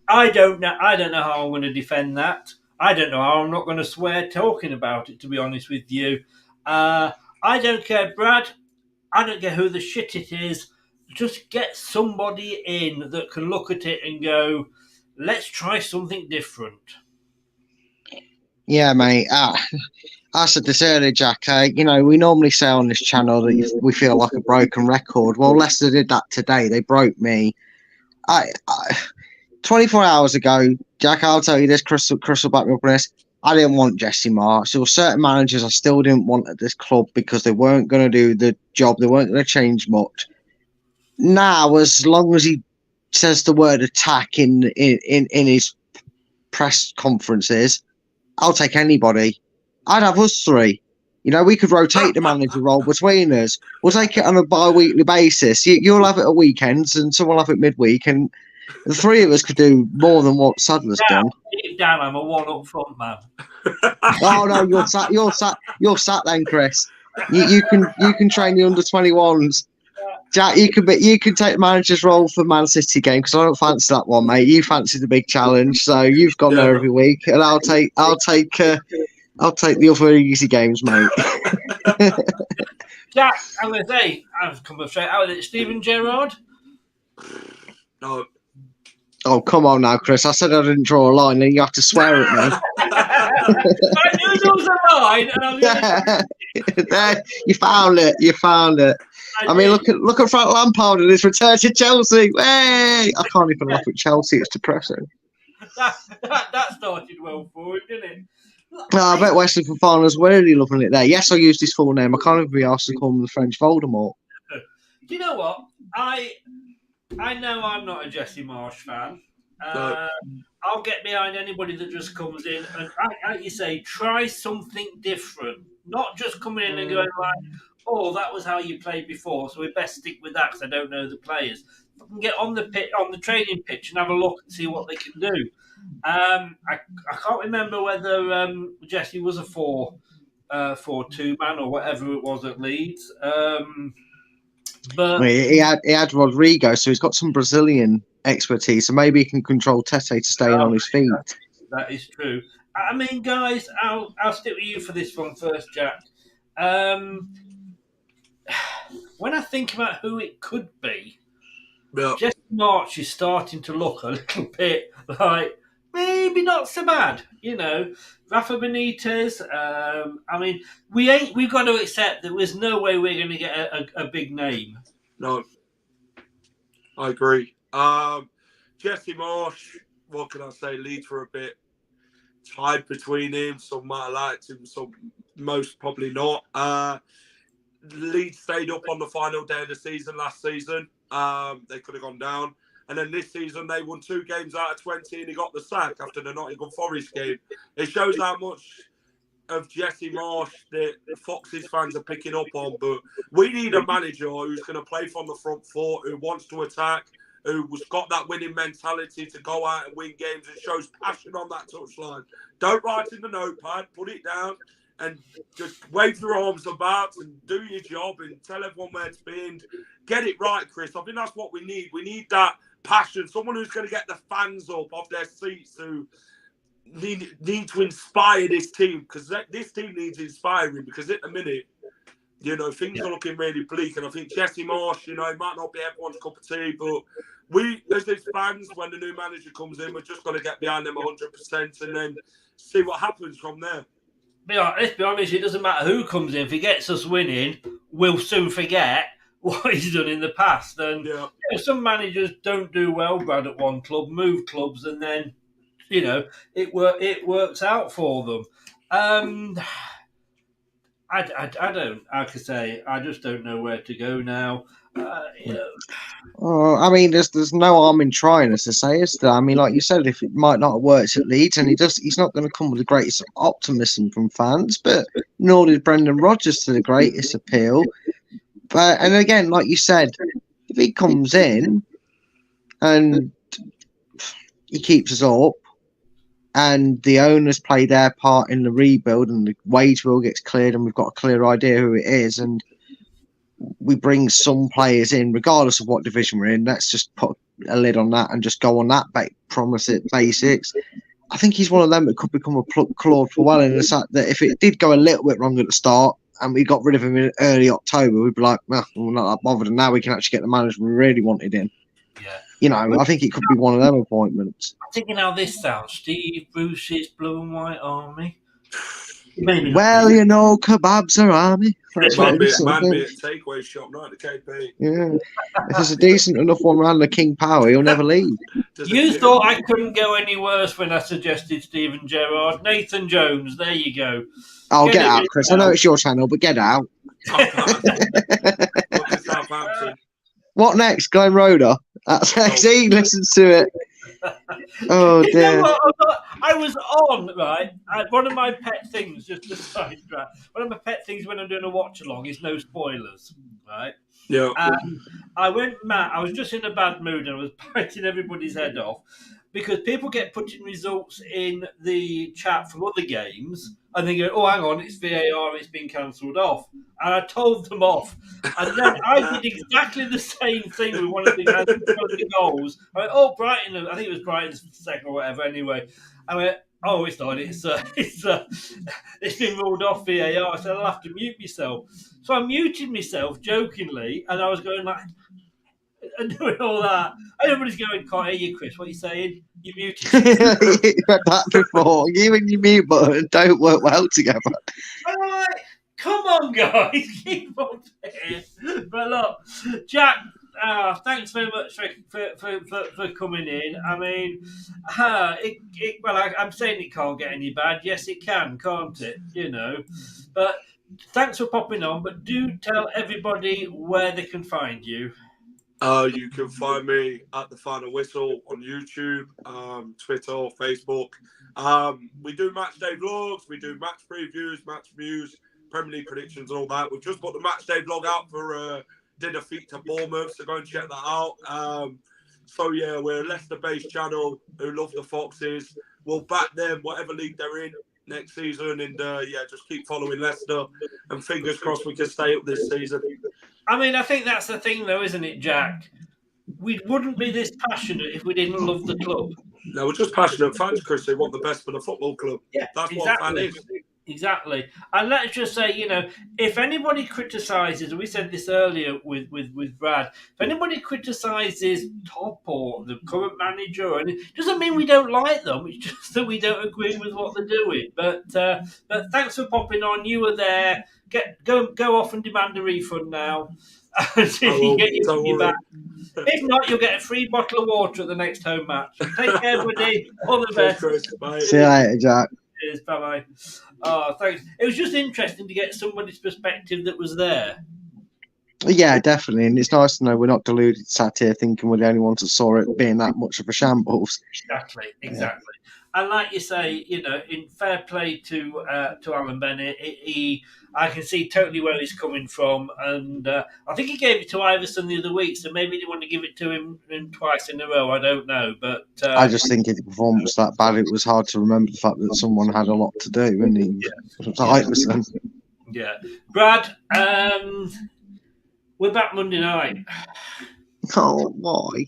I don't know how I'm going to defend that. I don't know how I'm not going to swear talking about it, to be honest with you. I don't care, Brad. I don't care who the shit it is. Just get somebody in that can look at it and go, let's try something different. Yeah, mate. I said this earlier, Jack. We normally say on this channel that we feel like a broken record. Well, Leicester did that today. They broke me. 24 hours ago, Jack, I'll tell you this, Chris will back me up on this. I didn't want Jesse Marsh. There were certain managers I still didn't want at this club because they weren't going to do the job. They weren't going to change much. Now, as long as he says the word attack in his press conferences, I'll take anybody. I'd have us three. You know, we could rotate the manager role between us. We'll take it on a bi-weekly basis. You'll have it at weekends, and someone will have it midweek, and the three of us could do more than what Sadler's done. Deep down, I'm a one up front man. Oh no, you're sat then, Chris. You can train the under-21s. Jack, you can take the manager's role for Man City game because I don't fancy that one, mate. You fancy the big challenge, so you've gone there every week, and I'll take the other easy games, mate. Jack, I'm going to say, I've come straight out with it. Steven Gerrard? No. Oh, come on now, Chris. I said I didn't draw a line, and you have to swear at me. I knew there was a line, and I'm there, you found it. I mean, look at Frank Lampard and his return to Chelsea. Hey! I can't even laugh at Chelsea. It's depressing. That started well for him, didn't it? I bet Wesley Fofana's really loving it there. Yes, I used his full name. I can't even be asked to call him the French Voldemort. Do you know what? I know I'm not a Jesse Marsh fan. I'll get behind anybody that just comes in and, like you say, try something different. Not just coming in and going like, oh, that was how you played before, so we best stick with that because I don't know the players. I can get on the training pitch and have a look and see what they can do. I can't remember whether Jesse was a 4-2 man or whatever it was at Leeds. But he had Rodrigo, so he's got some Brazilian expertise, so maybe he can control Tete to stay on his feet. That is true. I mean, guys, I'll stick with you for this one first, Jack. When I think about who it could be, Jesse March is starting to look a little bit like maybe not so bad. You know, Rafa Benitez. I mean, we've got to accept that there's no way we're going to get a big name. No, I agree. Jesse Marsh, what can I say? Leeds were a bit tied between him. Some might have liked him, some most probably not. Leeds stayed up on the final day of the season last season. They could have gone down. And then this season, they won 2 games out of 20 and he got the sack after the Nottingham Forest game. It shows how much of Jesse Marsh the Foxes fans are picking up on. But we need a manager who's going to play from the front foot, who wants to attack, who's got that winning mentality to go out and win games and shows passion on that touchline. Don't write in the notepad, put it down and just wave your arms about and do your job and tell everyone where to be and get it right, Chris. I think that's what we need. We need that passion, someone who's going to get the fans up off their seats, who need to inspire this team, because this team needs inspiring, because at the minute, you know, things are looking really bleak. And I think Jesse Marsh, you know, it might not be everyone's cup of tea, but we, as his fans, when the new manager comes in, we're just going to get behind them 100% and then see what happens from there. Let's be honest, it doesn't matter who comes in. If he gets us winning, we'll soon forget what he's done in the past. And you know, some managers don't do well, Brad, at one club, move clubs, and then, you know, it works out for them. I don't, like I say, I just don't know where to go now. You know. Oh, I mean, there's no harm in trying, as to say, is there? I mean, like you said, if it might not have worked at Leeds, and he's not going to come with the greatest optimism from fans, but nor did Brendan Rodgers to the greatest appeal. But and again, like you said, if he comes in and he keeps us up, and the owners play their part in the rebuild, and the wage bill gets cleared, and we've got a clear idea who it is, and we bring some players in, regardless of what division we're in. Let's just put a lid on that and just go on that promise it basics. I think he's one of them that could become a Claude Puel, in the fact that if it did go a little bit wrong at the start and we got rid of him in early October, we'd be like, well, we're not that bothered, and now we can actually get the manager we really wanted in. Yeah. You know, I think it could be one of them appointments. I'm thinking how this sounds. Steve Bruce's Blue and White Army. Well, you know, kebabs are army. It might be a takeaway shop, not the KP. Yeah. If there's a decent enough one around the King Power, he'll never leave. You thought I couldn't go any worse when I suggested Steven Gerrard. Nathan Jones, there you go. Oh, get out, Chris. I know it's your channel, but get out. What next? Glenn Roeder? That's he listens to it. Oh, dear. You know what? I was on, right? One of my pet things, just to sidetrack, one of my pet things when I'm doing a watch along is no spoilers, right? Yeah. I went mad. I was just in a bad mood and I was biting everybody's head off because people get putting results in the chat from other games and they go, oh, hang on, it's VAR, it's been cancelled off. And I told them off. And then I did exactly the same thing with one of the goals. I went, oh, Brighton, I think it was Brighton's second or whatever anyway. I went, oh, it's not. It's been ruled off VAR. I said, I'll have to mute myself. So I muted myself jokingly, and I was going like, and doing all that. And everybody's going, can't hear you, Chris. What are you saying? You muted yourself. You've had that before. You and your mute button don't work well together. I'm like, come on, guys, keep on there. But look, Jack, thanks very much for coming in. I mean, I'm saying it can't get any bad. Yes, it can, can't it? You know, but thanks for popping on. But do tell everybody where they can find you. You can find me at The Final Whistle on YouTube, Twitter, Facebook. We do match day vlogs, we do match previews, match views, Premier League predictions and all that. We've just got the match day vlog out for the defeat to Bournemouth, so go and check that out. So yeah, we're a Leicester-based channel who love the Foxes. We'll back them, whatever league they're in next season, and just keep following Leicester, and fingers crossed we can stay up this season. I mean, I think that's the thing, though, isn't it, Jack? We wouldn't be this passionate if we didn't love the club. No, we're just passionate fans, Chris. They want the best for the football club. Yeah, that's exactly. what a fan is. Exactly. And let's just say, you know, if anybody criticises, we said this earlier with Brad, if anybody criticises Top or the current manager, and it doesn't mean we don't like them, it's just that we don't agree with what they're doing. But thanks for popping on. You were there. Go off and demand a refund now. See if you get your money back. If not, you'll get a free bottle of water at the next home match. Take care, everybody. All the best. Bye. See you later, Jack. Cheers. Bye-bye. Oh, thanks. It was just interesting to get somebody's perspective that was there. Yeah, definitely. And it's nice to know we're not deluded, sat here thinking we're the only ones that saw it being that much of a shambles. Exactly. And like you say, you know, in fair play to Alan Bennett, I can see totally where he's coming from, and I think he gave it to Iverson the other week, so maybe they want to give it to him twice in a row. I don't know, but I just think if the performance was that bad, it was hard to remember the fact that someone had a lot to do, and it was Iverson. Yeah, Brad, we're back Monday night. Oh, why?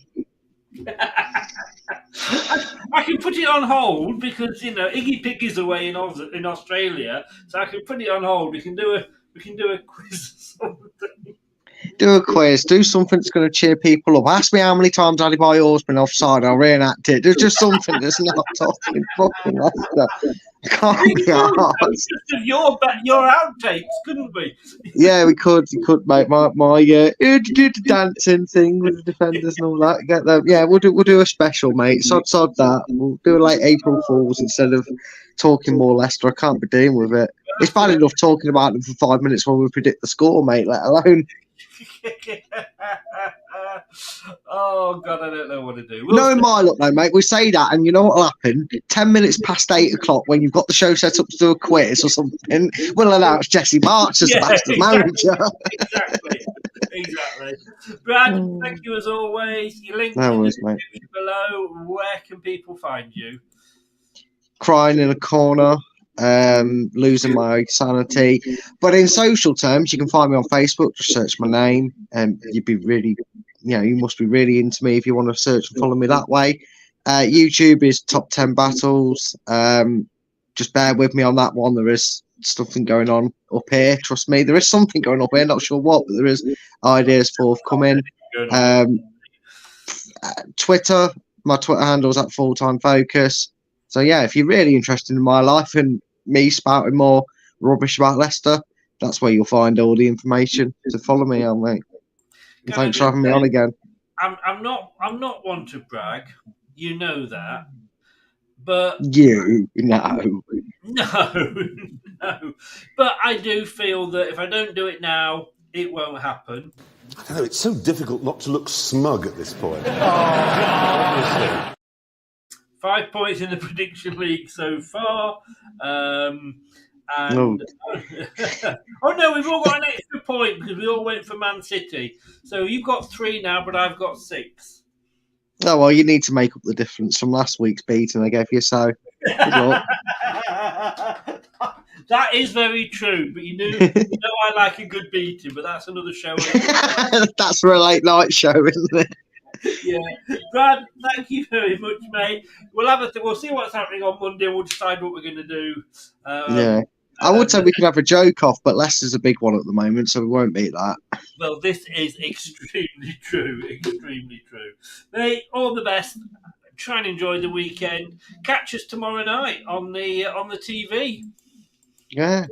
I can put it on hold because, you know, Iggy Piggy's away in Australia, so I can put it on hold. We can do a quiz or something. Do a quiz. Do something that's going to cheer people up. Ask me how many times Addy Boy Orr's been offside. I'll reenact it. Do just something that's not talking fucking Leicester. Can't be hard. Your outtakes, couldn't we? Yeah, we could. You could make my dancing thing with the defenders and all that. Get them. Yeah, we'll do a special, mate. Sod that. We'll do it like April Fools instead of talking more Leicester. I can't be dealing with it. It's bad enough talking about them for 5 minutes when we predict the score, mate. Let alone. Oh God, I don't know what to do. No, in my look though, mate, we say that, and you know what'll happen? 10 minutes past 8 o'clock, when you've got the show set up to do a quiz or something, we'll announce Jesse March as the Masters manager. Exactly. Brad, thank you as always. Your link in the description below. Where can people find you? Crying in a corner. Losing my sanity, but in social terms, you can find me on Facebook. Just search my name, and you'd be really, you must be really into me if you want to search and follow me that way. YouTube is Top 10 Battles. Just bear with me on that one. There is something going on up here. Trust me, there is something going up here. Not sure what, but there is ideas forthcoming. Twitter, my Twitter handle is at Full-Time Focus. So, yeah, if you're really interested in my life and me spouting more rubbish about Leicester, that's where you'll find all the information. So follow me on, mate. And thanks for having me on again. I'm not one to brag. You know that. But No. But I do feel that if I don't do it now, it won't happen. I don't know, it's so difficult not to look smug at this point. 5 points in the prediction league so far. And No. oh no, we've all got an extra point because we all went for Man City. So you've got 3 now, but I've got 6. Oh, well, you need to make up the difference from last week's beating I gave you, so good luck. That is very true, but you know I like a good beating, but that's another show. That's for a late night show, isn't it? Yeah, Brad, thank you very much, mate. We'll see what's happening on Monday. We'll decide what we're going to do. Yeah, I would say we could have a joke off, but Leicester's a big one at the moment, so we won't beat that. Well, this is extremely true. Extremely true, mate. All the best. Try and enjoy the weekend. Catch us tomorrow night on the TV. Yeah,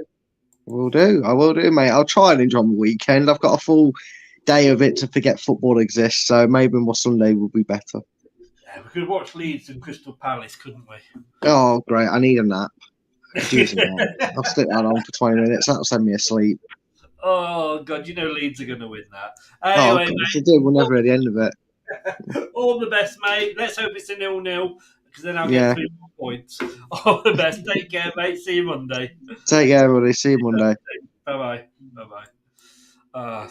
will do. I will do, mate. I'll try and enjoy my weekend. I've got a full day of it to forget football exists, so maybe my Sunday will be better. Yeah, we could watch Leeds and Crystal Palace, couldn't we? Oh, great. I need a nap. I'll stick that on for 20 minutes. That'll send me asleep. Oh, God, you know Leeds are going to win that. Anyway, mate, they do. We'll never at the end of it. All the best, mate. Let's hope it's a 0-0, because then I'll get 3 more points. All the best. Take care, mate. See you Monday. Take care, everybody. See you Monday. Bye-bye. Bye-bye.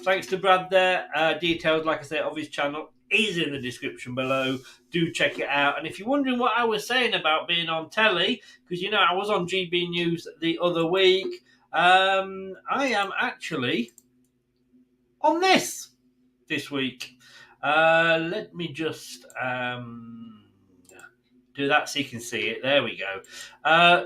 Thanks to Brad there. Details, like I said, of his channel is in the description below. Do check it out. And if you're wondering what I was saying about being on telly, because, you know, I was on GB News the other week, I am actually on this week. Let me just do that so you can see it. There we go.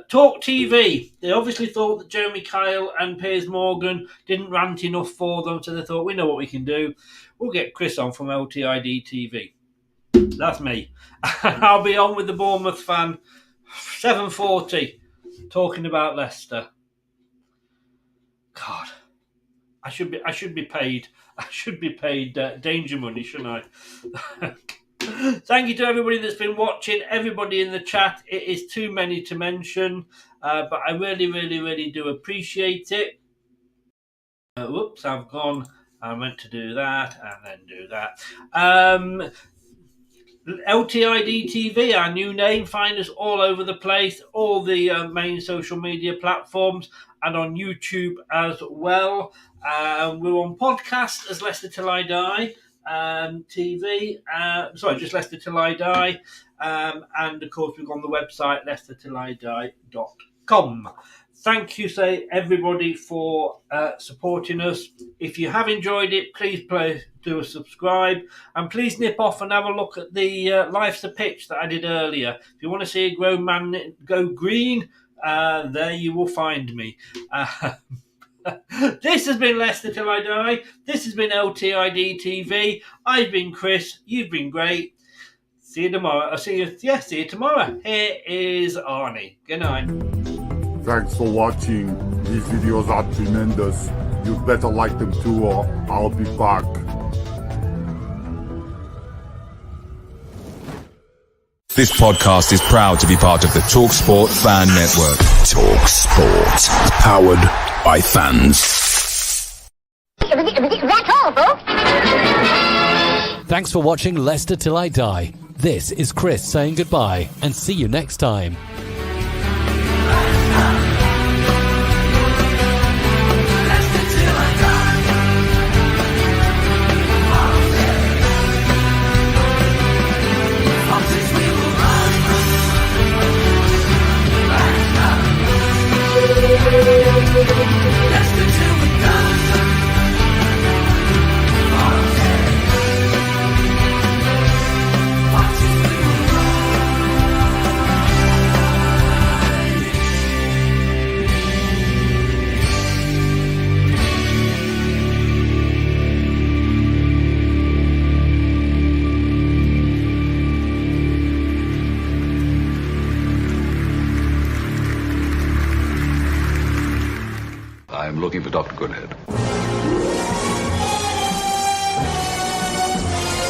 Talk TV. They obviously thought that Jeremy Kyle and Piers Morgan didn't rant enough for them, so they thought, we know what we can do. We'll get Chris on from LTID TV. That's me. I'll be on with the Bournemouth fan, 7:40, talking about Leicester. God, I should be paid. I should be paid danger money, shouldn't I? Thank you to everybody that's been watching, everybody in the chat. It is too many to mention, but I really, really, really do appreciate it. Whoops, I've gone. I meant to do that and then do that. LTID TV, our new name. Find us all over the place, all the main social media platforms, and on YouTube as well. We're on podcast as Leicester Till I Die TV. Just Leicester Till I Die. And of course, we're on the website leicestertillidie.com. Thank you, everybody, for supporting us. If you have enjoyed it, please do a subscribe. And please nip off and have a look at the Life's a Pitch that I did earlier. If you want to see a grown man go green, there you will find me. This has been Leicester Till I Die. This has been LTID TV. I've been Chris. You've been great. See you tomorrow. See you tomorrow. Here is Arnie. Good night. Thanks for watching. These videos are tremendous. You better like them too, or I'll be back. This podcast is proud to be part of the TalkSport Fan Network. TalkSport. Powered by fans. That's all, folks. Thanks for watching Leicester Till I Die. This is Chris saying goodbye and see you next time. I'm looking for Dr. Goodhead.